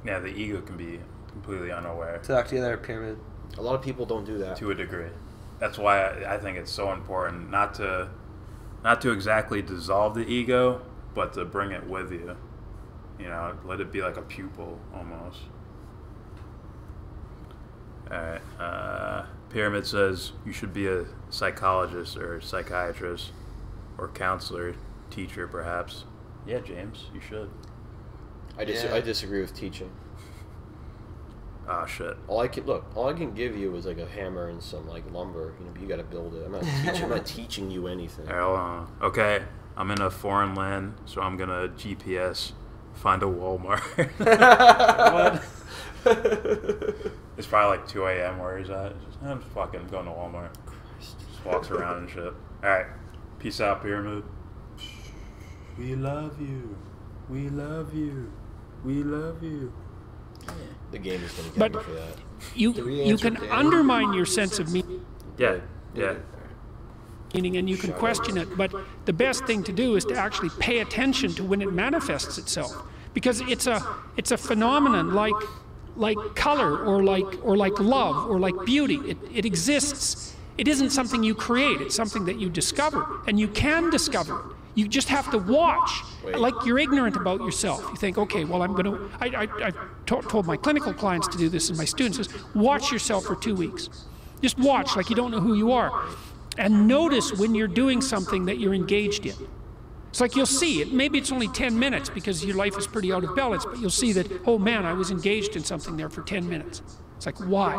yeah, the ego can be completely unaware Talk together, pyramid. A lot of people don't do that. to a degree. That's why I think it's so important not to exactly dissolve the ego, but to bring it with you. Let it be like a pupil almost. Alright, Pyramid says you should be a psychologist or psychiatrist or counselor, teacher perhaps. Yeah, James, you should. I disagree with teaching. Ah, shit. All I can give you is like a hammer and some like lumber. But you got to build it. I'm not teaching you anything. Alright, hold on. Okay, I'm in a foreign land, so I'm gonna GPS find a Walmart. What? It's probably like 2 a.m. where he's at. I'm just fucking going to Walmart. Just walks around and shit. Alright, peace out, Pyramid. We love you. We love you. We love you. The game is going to But get me for that. You we you answer can Dan? undermine your sense of meaning. Yeah. And you can question it, but the best thing to do is to actually pay attention to when it manifests itself, because it's a phenomenon like color or like love or like beauty. It exists. It isn't something you create. It's something that you discover, and you can discover it. You just have to watch. Like you're ignorant about yourself. You think, okay, well, I've told my clinical clients to do this, and my students is watch yourself for 2 weeks. Just watch like you don't know who you are. And notice when you're doing something that you're engaged in. It's like you'll see it. Maybe it's only 10 minutes because your life is pretty out of balance, but you'll see that, oh man, I was engaged in something there for 10 minutes. It's like, why?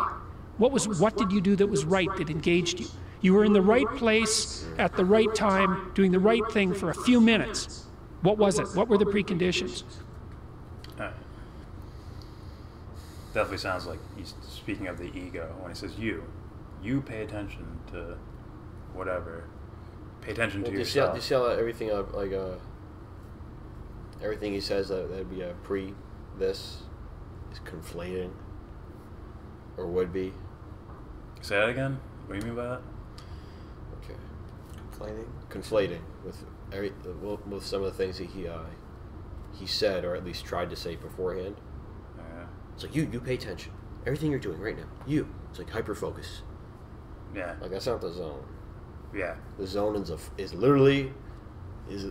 What did you do that was right, that engaged you? You were in the right place at the right time, doing the right thing for a few minutes. What was it? What were the preconditions? Definitely sounds like he's speaking of the ego when he says you pay attention to whatever. Pay attention to Do you yourself. see how everything everything he says that'd be this is conflating, or would be. Say that again? What do you mean by that? Okay. Conflating with some of the things that he said, or at least tried to say beforehand. Yeah. It's like, you pay attention. Everything you're doing right now. It's like hyper-focus. Yeah. Like, that's not the zone. Yeah. The zone is literally, like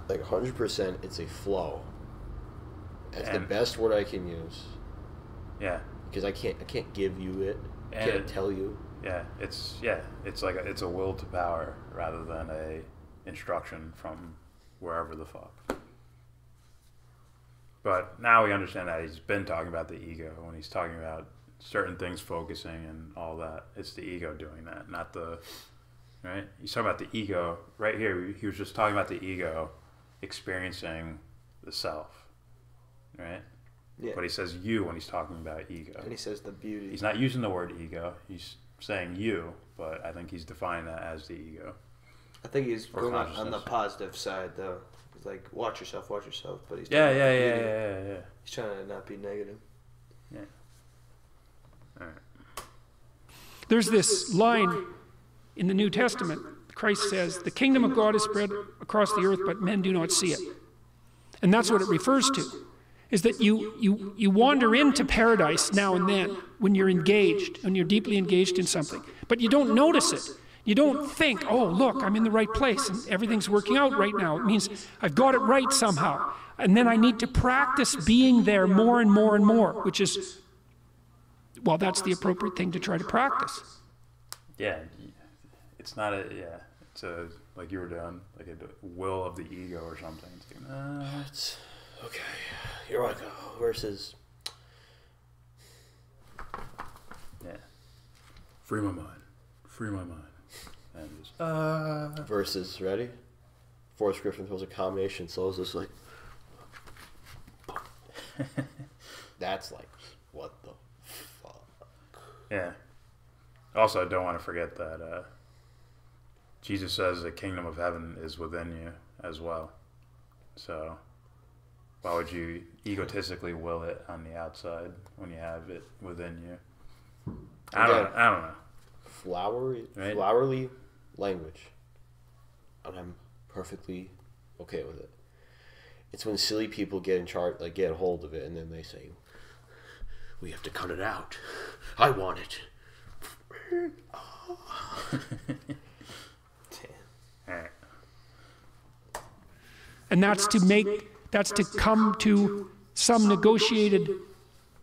100%, it's a flow. That's the best word I can use. Yeah. Because I can't give you it. I can't tell you. Yeah. It's like it's a will to power rather than a instruction from wherever the fuck. But now we understand that he's been talking about the ego when he's talking about certain things focusing and all that. It's the ego doing that, not the, right? He's talking about the ego. Right here, he was just talking about the ego experiencing the self, right? Yeah. But he says you when he's talking about ego. And he says the beauty. He's not using the word ego. He's saying you, but I think he's defining that as the ego. I think he's Or going on the consciousness. positive side, though. He's like, watch yourself. But he's talking about the beauty. Yeah. He's trying to not be negative. Yeah. All right. There's this line in the New Testament. Christ says, the kingdom of God is spread across the earth, but men do not see it. And that's what it refers to, is that you wander into paradise now and then when you're engaged, when you're deeply engaged in something, but you don't notice it. You don't think, oh, look, I'm in the right place and everything's working out right now. It means I've got it right somehow. And then I need to practice being there more and more and more, which is, well, that's the appropriate thing to try to practice. Yeah. It's not it's a, like you were doing, like a will of the ego or something. It's like, It's okay. Here I go. Versus. yeah. Free my mind. And just, Versus, ready? Forrest Griffin throws a combination, so it's just like. That's like, what the fuck? yeah. Also, I don't want to forget that Jesus says the kingdom of heaven is within you as well. So why would you egotistically will it on the outside when you have it within you? I don't know. Flowery language, and I'm perfectly okay with it. It's when silly people get in charge, like get a hold of it, and then they say, "We have to cut it out. I want it." Alright. And that's to come to some negotiated,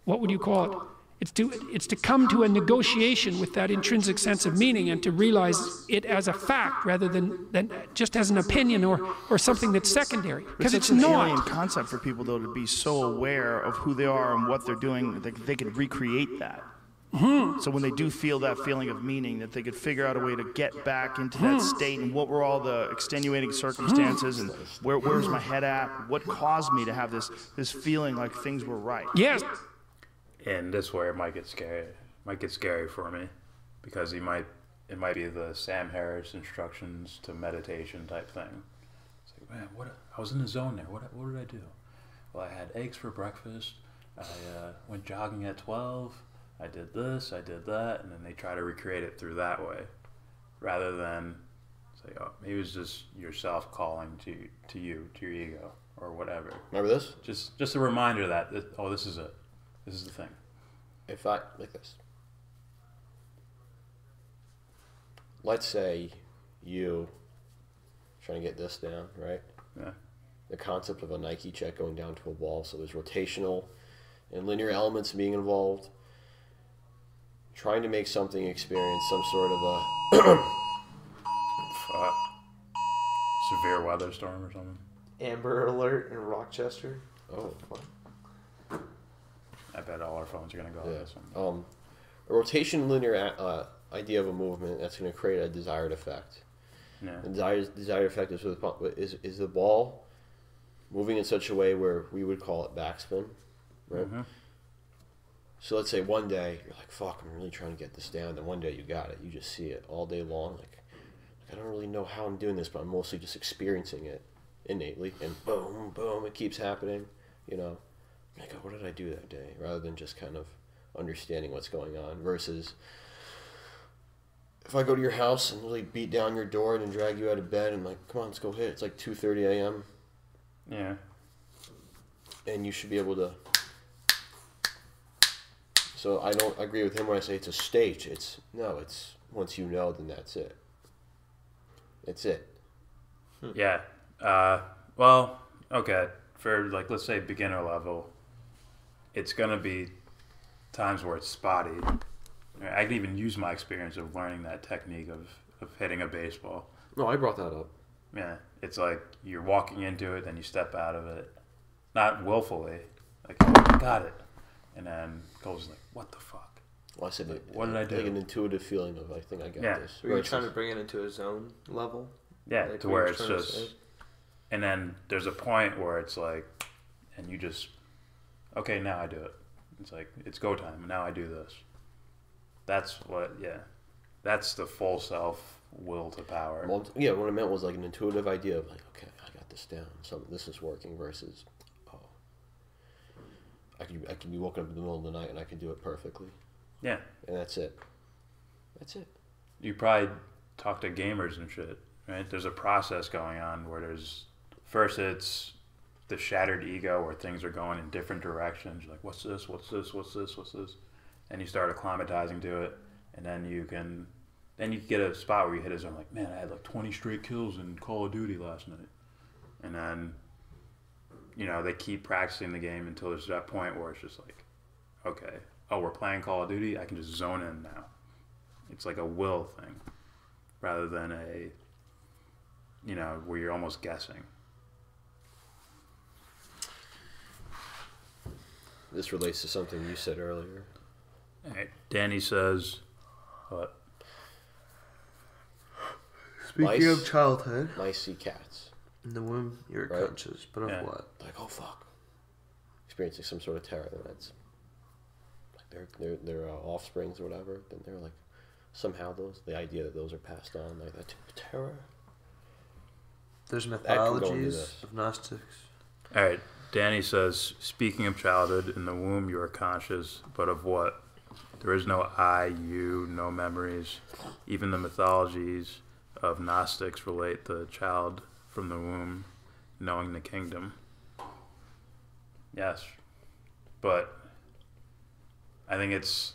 what would you call it? It's to come to a negotiation with that intrinsic sense of meaning and to realize it as a fact rather than just as an opinion or something that's secondary. Because it's an alien not. concept for people, though, to be so aware of who they are and what they're doing, they could recreate that. Mm-hmm. So when they do feel that feeling of meaning, that they could figure out a way to get back into that state, and what were all the extenuating circumstances, and where's my head at? What caused me to have this feeling like things were right? Yes. And this where it might get scary. Might get scary for me because it might be the Sam Harris instructions to meditation type thing. It's like, man, I was in the zone there. What did I do? Well, I had eggs for breakfast. I went jogging at 12. I did this, I did that, and then they try to recreate it through that way, rather than say, oh, maybe it's just yourself calling to your ego or whatever. Remember this? Just a reminder that this is it. This is the thing. If I like this, let's say you trying to get this down, right? Yeah. The concept of a Nike check going down to a wall, so there's rotational and linear elements being involved. Trying to make something experience some sort of a severe weather storm or something. Amber Alert in Rochester. Oh, I bet all our phones are gonna go on this one. a rotation linear idea of a movement that's going to create a desired effect. Yeah. And desired effect is the ball moving in such a way where we would call it backspin, right? Mm-hmm. So let's say one day you're like, fuck, I'm really trying to get this down. Then one day you got it. You just see it all day long. Like I don't really know how I'm doing this, but I'm mostly just experiencing it innately. And boom, boom, it keeps happening. You know, like, what did I do that day? Rather than just kind of understanding what's going on versus if I go to your house and really beat down your door and then drag you out of bed and like, come on, let's go hit. It's like 2:30 a.m. Yeah. And you should be able to. So I don't agree with him when I say it's a stage. It's once you know, then that's it. It's it. Yeah. Well, okay. For like, let's say beginner level, it's gonna be times where it's spotty. I can even use my experience of learning that technique of hitting a baseball. No, I brought that up. Yeah, it's like you're walking into it, then you step out of it, not willfully, like I got it, and then Cole's like, "What the fuck? Well, I said, what did I do?" Like an intuitive feeling of, I think I got this. Were you trying to bring it into a zone level? Yeah, like to where it's just, and then there's a point where it's like, and you just, okay, now I do it. It's like it's go time. Now I do this. That's what, yeah. That's the full self will to power. Well, yeah, what I meant was like an intuitive idea of like, okay, I got this down. So this is working versus, oh, I can be woken up in the middle of the night and I can do it perfectly. Yeah. And that's it. That's it. You probably talk to gamers and shit, right? There's a process going on where first it's the shattered ego where things are going in different directions. You're like, what's this? What's this? What's this? What's this? And you start acclimatizing to it, and then you get a spot where you hit a zone like, man, I had like 20 straight kills in Call of Duty last night. And then, they keep practicing the game until there's that point where it's just like, okay, oh, we're playing Call of Duty, I can just zone in now. It's like a will thing, rather than where you're almost guessing. This relates to something you said earlier. All right. Danny says, what? Speaking of childhood, mice see cats. In the womb, you're right? conscious, but of what? Like, oh fuck, experiencing some sort of terror. Then that's like their offsprings or whatever. Then they're like, somehow the idea that those are passed on, like that terror. There's mythologies of Gnostics. All right. Danny says, speaking of childhood, in the womb you are conscious, but of what? There is no I, you, no memories. Even the mythologies of Gnostics relate the child from the womb knowing the kingdom. Yes. But I think it's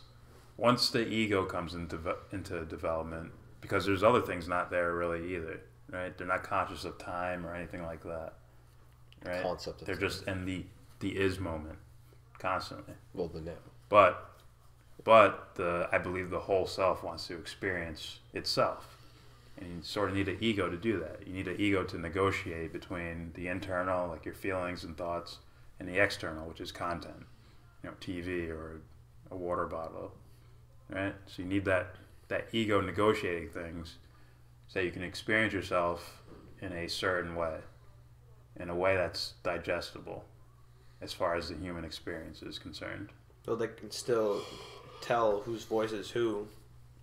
once the ego comes into development, because there's other things not there really either, right? They're not conscious of time or anything like that. Right? Concept of they're time. just in the is moment constantly. Well, the now. But I believe the whole self wants to experience itself, and you sort of need an ego to do that. You need an ego to negotiate between the internal, like your feelings and thoughts, and the external, which is content, TV or a water bottle, right? So you need that ego negotiating things, so you can experience yourself in a certain way. In a way that's digestible as far as the human experience is concerned. Well, they can still tell whose voice is who,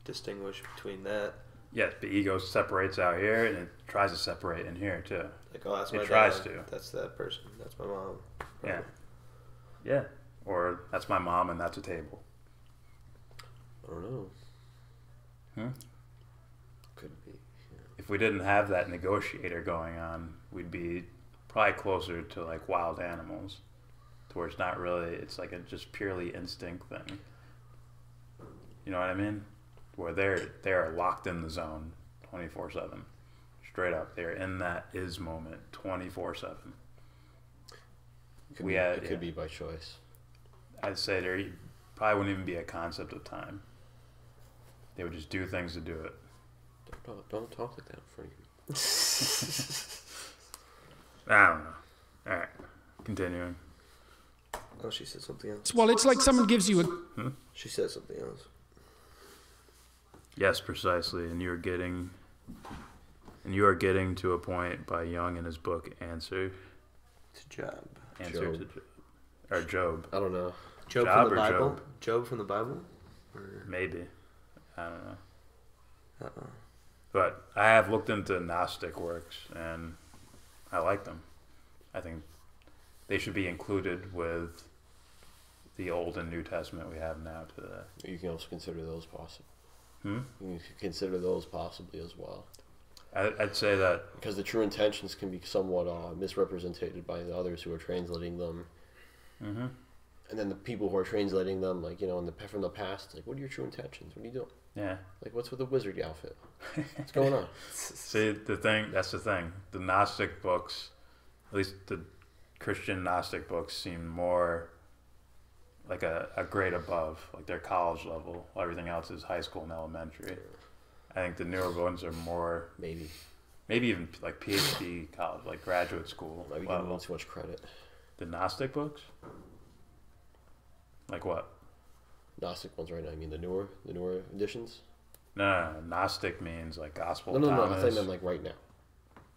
distinguish between that. Yes, the ego separates out here and it tries to separate in here too. Like, oh, that's my dad. It tries to. That's that person. That's my mom. Yeah. Yeah. Or that's my mom and that's a table. I don't know. Could be. Yeah. If we didn't have that negotiator going on, we'd be probably closer to like wild animals, to where it's not really, it's like a just purely instinct thing. You know what I mean? Where they're locked in the zone 24/7, straight up. They're in that is moment 24/7. It could be by choice. I'd say there probably wouldn't even be a concept of time. They would just do things to do it. Don't talk like that in front of you. I don't know. All right, continuing. Oh, she said something else. Well, it's like someone gives you a... She said something else. Yes, precisely. And you are getting to a point by Jung in his book Answer. To Job. Answer to Job. Or Job. I don't know. Job Job from the or Bible? Job? Job from the Bible? Or... Maybe. I don't know. Uh-uh. But I have looked into Gnostic works, and I like them. I think they should be included with the Old and New Testament we have now today. You can also consider those possible. You can consider those possibly as well. I'd say that because the true intentions can be somewhat misrepresented by the others who are translating them. Mm-hmm. And then the people who are translating them, like, from the past, like, what are your true intentions? What are you doing? Yeah. Like, what's with the wizard outfit? What's going on? See, that's the thing. The Gnostic books, at least the Christian Gnostic books, seem more like a grade above, like they're college level. Everything else is high school and elementary. I think the newer ones are more maybe even like PhD college, like graduate school. Maybe giving them too much credit. The Gnostic books? Like what? Gnostic ones right now. I mean the newer editions. No. Gnostic means like Gospel. No. I think like right now.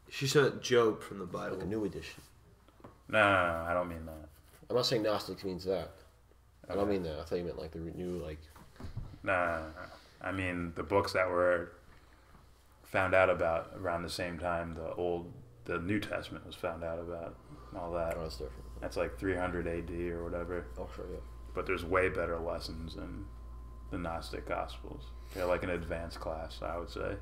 She said Job from the Bible. Like a new edition. No, I don't mean that. I'm not saying Gnostic means that. I don't mean that. I thought you meant like the new like. No. I mean the books that were found out about around the same time the New Testament was found out about and all that. Oh, that's different. That's like 300 AD or whatever. Oh, sure, yeah. But there's way better lessons in the Gnostic Gospels. They're like an advanced class, I would say.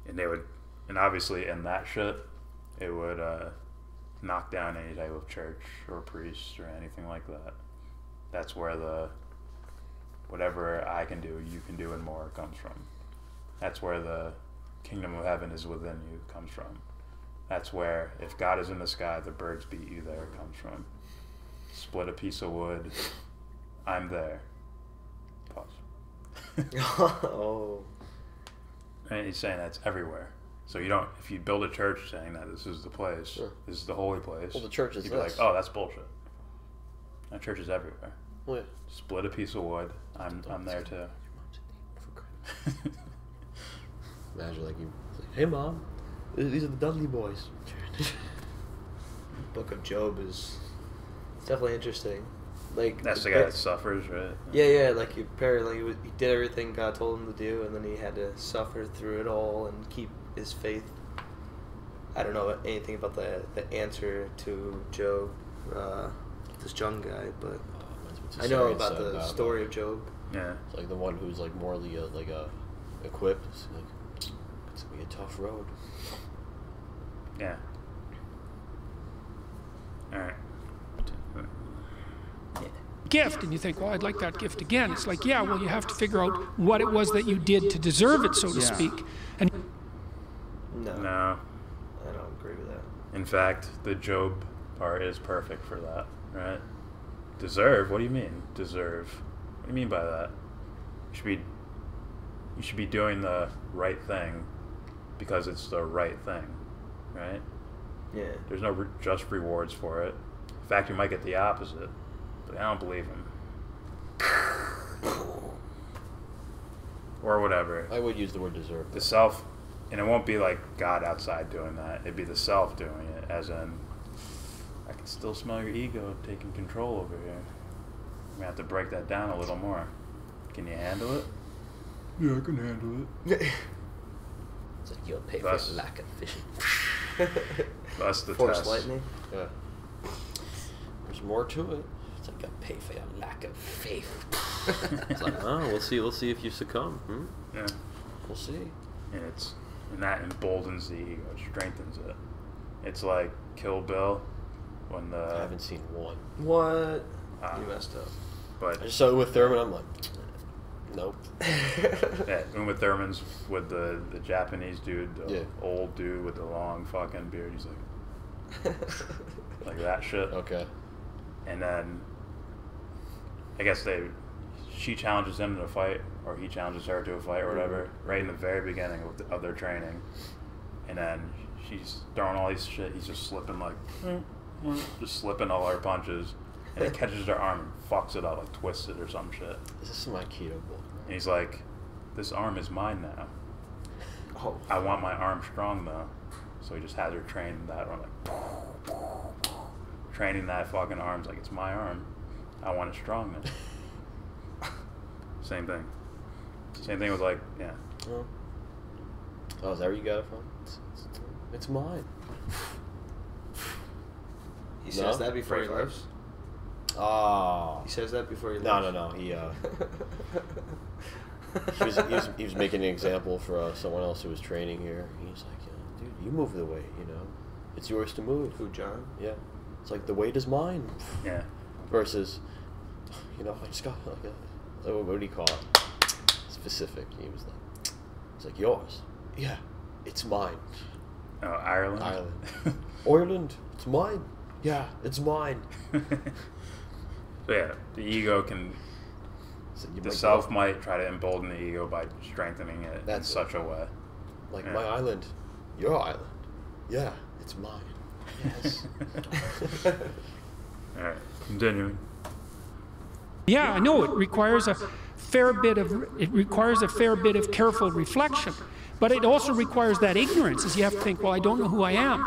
And obviously in that shit, it would knock down any type of church or priest or anything like that. That's where the whatever I can do, you can do and more comes from. That's where the kingdom of heaven is within you comes from. That's where if God is in the sky, the birds beat you there comes from. Split a piece of wood, I'm there. Pause. Oh. And he's saying that's everywhere. So if you build a church saying that this is the place, sure. This is the holy place. Well, the church is you'd be like, oh, that's bullshit. That church is everywhere. Well, yeah. Split a piece of wood, I'm there too. Imagine like hey mom, these are the Dudley boys. Book of Job is definitely interesting. Like that's the guy that suffers, right? Yeah. Like apparently he did everything God told him to do, and then he had to suffer through it all and keep his faith. I don't know anything about the answer to Job, this young guy, but I know about the story of Job. Yeah, it's like the one who's like morally equipped. It's like it's gonna be a tough road. Yeah. All right. Gift, and you think, well, I'd like that gift again. It's like, yeah, well, you have to figure out what it was that you did to deserve it, so to speak. And no, I don't agree with that. In fact, the Job part is perfect for that, right? Deserve? What do you mean, deserve? What do you mean by that? You should be doing the right thing because it's the right thing, right? Yeah. There's no just rewards for it. In fact, you might get the opposite. But I don't believe him. Or whatever. I would use the word deserve. The self, and it won't be like God outside doing that. It'd be the self doing it, as in, I can still smell your ego taking control over here. I'm gonna have to break that down a little more. Can you handle it? Yeah, I can handle it. It's like you'll pay for your lack of fishing. That's the Force test. lightning. Yeah. There's more to it. It's like I pay for your lack of faith. It's like, we'll see if you succumb. Yeah. We'll see. And that emboldens the ego, it strengthens it. It's like Kill Bill when I haven't seen one. What? You messed up. But I just saw it with Thurman. I'm like, nope. Yeah, and with Thurman's with the Japanese dude, the old dude with the long fucking beard. He's like, like that shit. Okay. And then I guess she challenges him to a fight, or he challenges her to a fight, or whatever, right in the very beginning of their training. And then she's throwing all these shit. He's just slipping just slipping all her punches, and he catches her arm and fucks it up, like twists it or some shit. This is some Aikido book. And he's like, "This arm is mine now. Oh. I want my arm strong though." So he just has her train that arm, like training that fucking arm's like, it's my arm. I want it strong then. Same thing. Same thing with like, yeah. Oh, is that where you got it from? It's mine. He says that before he leaves? Oh. He says that before he leaves. No. He was making an example for someone else who was training here. He's like, dude, you move the weight, It's yours to move. Who, John? Yeah. It's like, the weight is mine. Yeah. Versus, I just got like what do you call it? Specific. He was like, it's like, yours. Yeah, it's mine. Oh, Ireland? Ireland, it's mine. Yeah, it's mine. So yeah, the ego can... The self might try to embolden the ego by strengthening it in such a way. Like, my island, your island. Yeah, it's mine. Yes. All right, continuing. Yeah, I know it requires a fair bit of careful reflection, but it also requires that ignorance, as you have to think, well, I don't know who I am.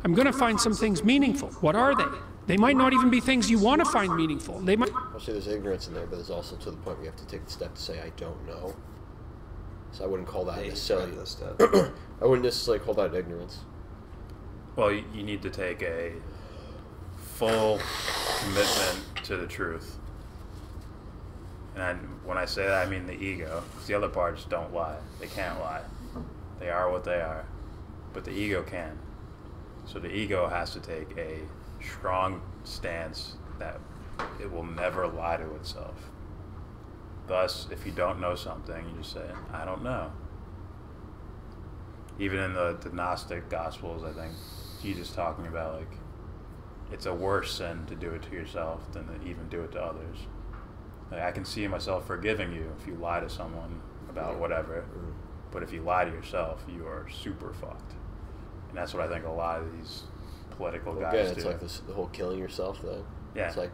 I'm going to find some things meaningful. What are they? They might not even be things you want to find meaningful. They might. I'll say there's ignorance in there, but there's also to the point where you have to take the step to say, I don't know. So I wouldn't call that necessarily. I wouldn't necessarily call that ignorance. Well, you need to take a full commitment to the truth. And when I say that, I mean the ego. Because the other parts don't lie. They can't lie. They are what they are. But the ego can. So the ego has to take a strong stance that it will never lie to itself. Thus, if you don't know something, you just say, I don't know. Even in the Gnostic Gospels, I think, Jesus talking about, like, it's a worse sin to do it to yourself than to even do it to others. Like, I can see myself forgiving you if you lie to someone about whatever, but if you lie to yourself, you are super fucked. And that's what I think a lot of these political guys do. It's like the whole killing yourself thing. Yeah. It's like,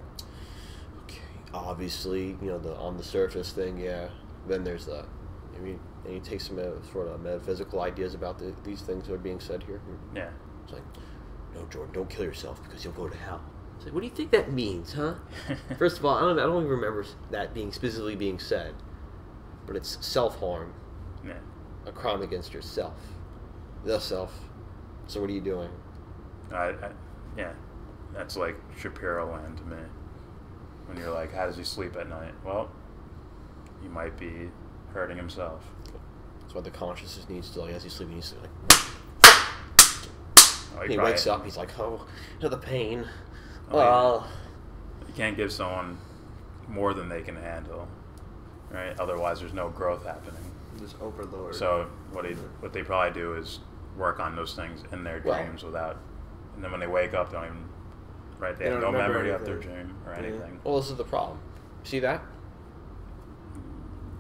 okay, obviously, the on the surface thing, yeah. Then there's that. I mean, and you take some sort of metaphysical ideas about these things that are being said here. Yeah. It's like, no, Jordan, don't kill yourself because you'll go to hell. It's like, what do you think that means, huh? First of all, I don't even remember that being specifically being said, but it's self-harm, a crime against yourself, the self. So what are you doing? Yeah, that's like Shapiro land to me. When you're like, how does he sleep at night? Well, he might be hurting himself. That's why the consciousness needs to, like, as he's sleeping, he's like, he wakes up, he's like, the pain. You can't give someone more than they can handle, right? Otherwise, there's no growth happening. Just overload. So what they probably do is work on those things in their dreams without, and then when they wake up, they don't even, right? They have no memory of their dream or anything. Well, this is the problem. See that?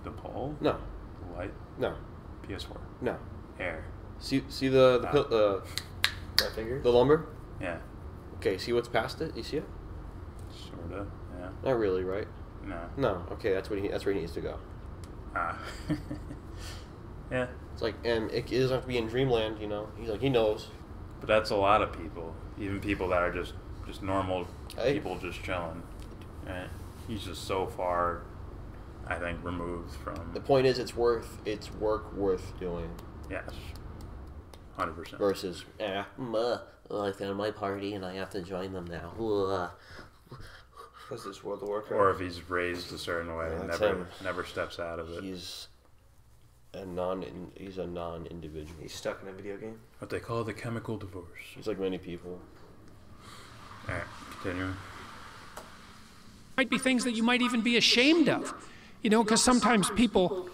The pole? No. The light? No. PS4? No. Air? See the my finger? the lumber? Yeah. Okay, see what's past it? You see it? Sorta. Yeah. Not really, right? No. No. Okay, that's where he needs to go. Yeah. It's like, and it doesn't have to be in dreamland, He's like, he knows. But that's a lot of people, even people that are just normal people just chilling. Right? He's just so far, I think, removed from. The point is, it's work worth doing. Yes. 100%. Versus, I found my party and I have to join them now. What's this, World of Warcraft? Or if he's raised a certain way and never steps out of it. He's a non-individual. He's stuck in a video game. What they call the chemical divorce. He's like many people. All right, continuing. Might be things that you might even be ashamed of, because sometimes people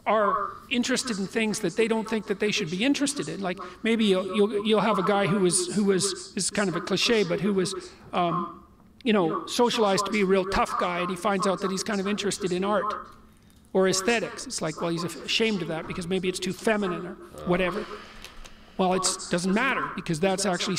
are interested in things that they don't think that they should be interested in. Like maybe you'll have a guy who was this is kind of a cliche, but who was socialized to be a real tough guy, and he finds out that he's kind of interested in art or aesthetics. It's like, well, he's ashamed of that because maybe it's too feminine or whatever. Well, it doesn't matter because that's actually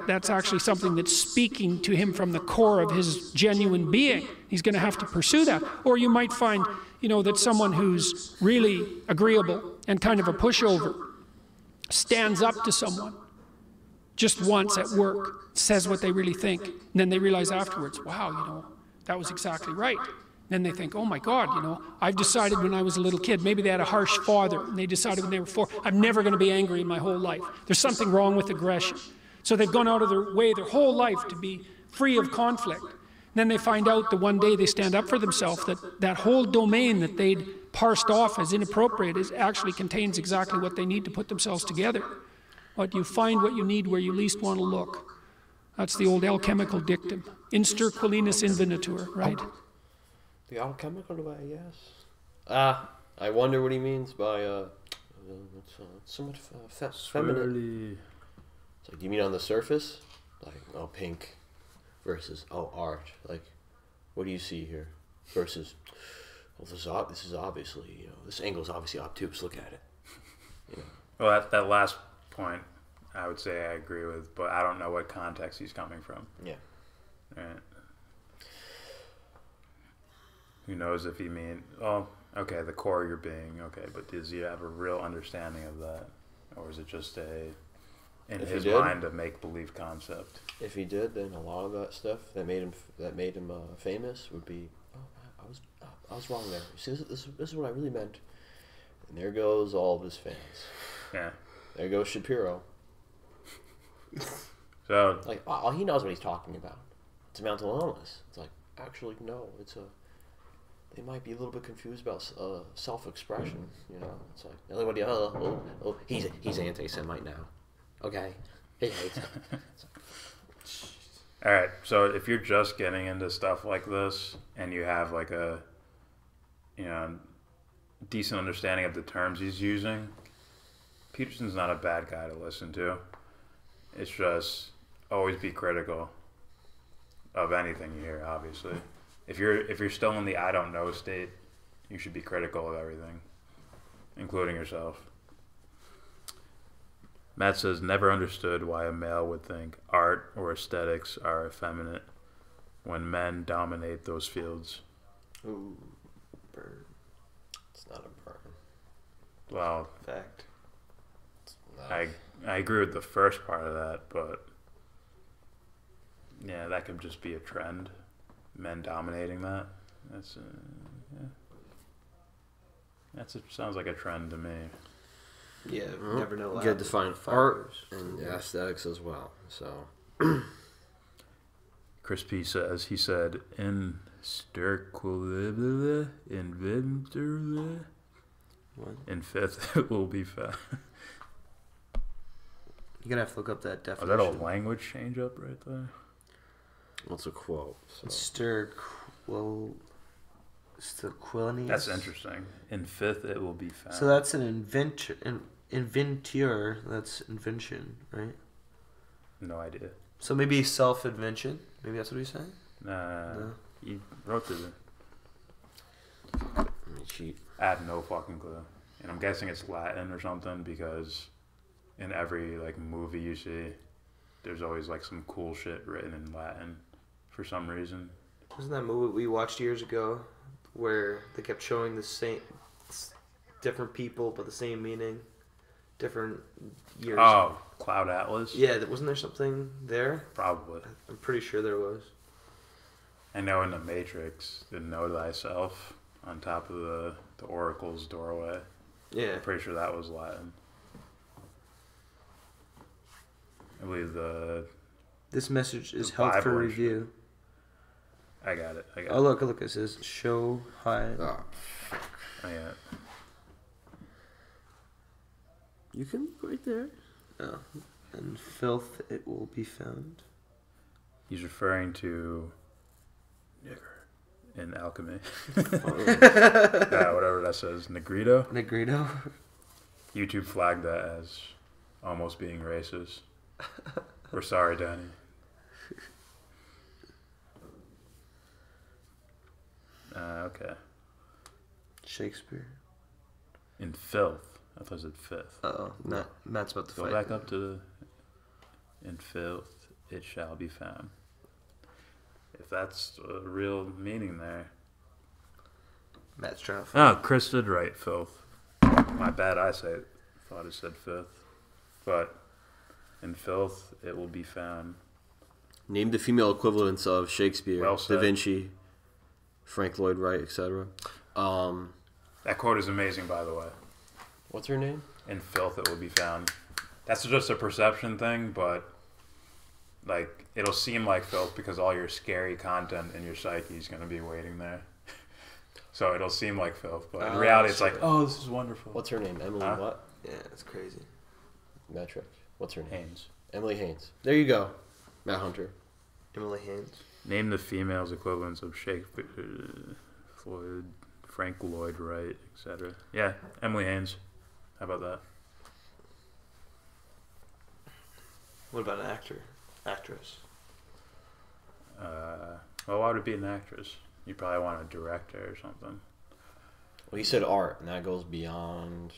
that's actually something that's speaking to him from the core of his genuine being. He's going to have to pursue that. Or you might find, that someone who's really agreeable and kind of a pushover stands up to someone just once at work, says what they really think, and then they realize afterwards, wow, that was exactly right. Then they think, oh my God, I've decided when I was a little kid, maybe they had a harsh father, and they decided when they were 4, I'm never going to be angry in my whole life. There's something wrong with aggression. So they've gone out of their way their whole life to be free of conflict. Then they find out the one day they stand up for themselves that that whole domain that they'd parsed off as inappropriate actually contains exactly what they need to put themselves together. What you find what you need where you least want to look. That's the old alchemical dictum. Instir qualinus invenitur, right? The alchemical way, yes. I wonder what he means by somewhat feminine. It's like, you mean on the surface? Like, oh, pink versus, oh, art. Like, what do you see here? Versus, well, this is obviously, this angle is obviously obtuse. Look at it. Well, that last point, I would say I agree with, but I don't know what context he's coming from. Yeah. Right. Who knows if he mean, okay, the core of your being, okay, but does he have a real understanding of that? Or is it just in his mind, a make-believe concept? If he did, then a lot of that stuff that made him famous would be, I was wrong there. See, this is what I really meant. And there goes all of his fans. Yeah. There goes Shapiro. So, like, oh, he knows what he's talking about. It's mental illness. It's like, actually, no. They might be a little bit confused about self-expression. It's like everybody. He's anti-Semite now. Okay, he hates it. All right. So if you're just getting into stuff like this and you have like a, decent understanding of the terms he's using, Peterson's not a bad guy to listen to. It's just always be critical of anything you hear, obviously. If you're still in the I don't know state, you should be critical of everything, including yourself. Matt says, never understood why a male would think art or aesthetics are effeminate when men dominate those fields. Ooh, burn. It's not a burn. Well, fact. I agree with the first part of that, but yeah, that could just be a trend. Men dominating that. Sounds like a trend to me. Yeah, never know. You got to define art and aesthetics as well. So, Chris P says, he said, in fifth it will be found. You're gonna have to look up that definition. Oh, that old language change up right there. What's a quote? Sterquilinius. That's interesting. In fifth, it will be found. So that's an inventor. That's invention, right? No idea. So maybe self-invention. Maybe that's what he's saying. Nah, no. He wrote it. Let me cheat. I have no fucking clue, and I'm guessing it's Latin or something because in every movie you see, there's always some cool shit written in Latin for some reason. Wasn't that movie we watched years ago where they kept showing the same different people but the same meaning, different years? Oh, Cloud Atlas? Yeah, wasn't there something there? Probably. I'm pretty sure there was. I know in the Matrix, the know thyself on top of the oracle's doorway. Yeah. I'm pretty sure that was Latin. I believe this message is held for review. I got it. Oh, look. It says show high. Oh, yeah. You can look right there. Oh. And filth it will be found. He's referring to nigger in alchemy. Whatever that says. Negrito? YouTube flagged that as almost being racist. We're sorry, Danny. Okay. Shakespeare. In filth. I thought it said fifth. Uh-oh. Matt's about to Go fight. back up to the... In filth, it shall be found. If that's a real meaning there. Matt's trying to fight. Oh, Chris did right, filth. My bad eyesight. Thought it said fifth. But... In filth, it will be found. Name the female equivalents of Shakespeare, Well said. Da Vinci, Frank Lloyd Wright, etc. That quote is amazing, by the way. What's her name? In filth, it will be found. That's just a perception thing, but like it'll seem like filth because all your scary content in your psyche is going to be waiting there. So it'll seem like filth, but in reality, it's like, oh, this is wonderful. What's her name? Emily what? Yeah, it's crazy. Metric. What's her name? Haynes. Emily Haynes. There you go. Matt Hunter. Emily Haynes. Name the females equivalents of Shakespeare, Floyd, Frank Lloyd Wright, etc. Yeah, Emily Haynes. How about that? What about an actor? Actress? Well, why would it be an actress? You probably want a director or something. Well, he said art, and that goes beyond.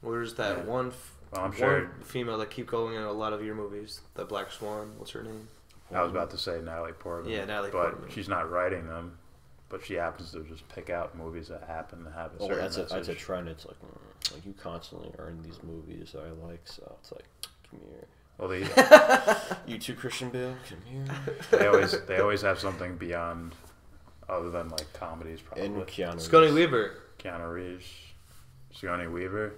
Where's that one? Well, I'm sure. One female that keep going in a lot of your movies. The Black Swan. What's her name? I was about to say Natalie Portman. Yeah, Natalie but Portman. She's not writing them. But she happens to just pick out movies that happen to have a certain message. That's a trend. It's like you constantly earn these movies that I like, so it's like, come here. Well, you too, Christian Bale, come here. they always have something beyond, other than like comedies, probably. And Keanu Reeves. Sigourney Weaver. Keanu Reeves, Sigourney Weaver.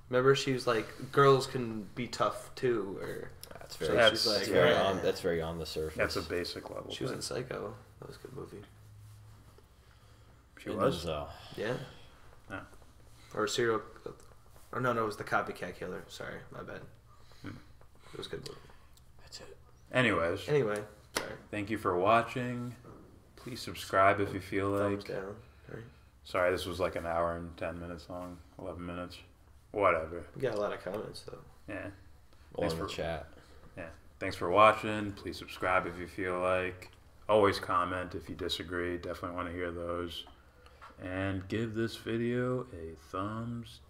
Remember, she was like, girls can be tough too, or That's very. So That's she's like, very yeah. on. That's very on the surface. That's a basic level. She was thing. in Psycho. That was a good movie. She was. Yeah. Yeah. Or serial. Or no, it was the copycat killer. Sorry, my bad. It was a good movie. That's it. Anyways, Anyway, sorry. thank you for watching. Please subscribe if you feel Thumbs like. down. Right. Sorry, this was like an hour and 10 minutes long. 11 minutes. Whatever. We got a lot of comments though. Yeah. All in the chat. Yeah. Thanks for watching. Please subscribe if you feel like. Always comment if you disagree. Definitely want to hear those. And give this video a thumbs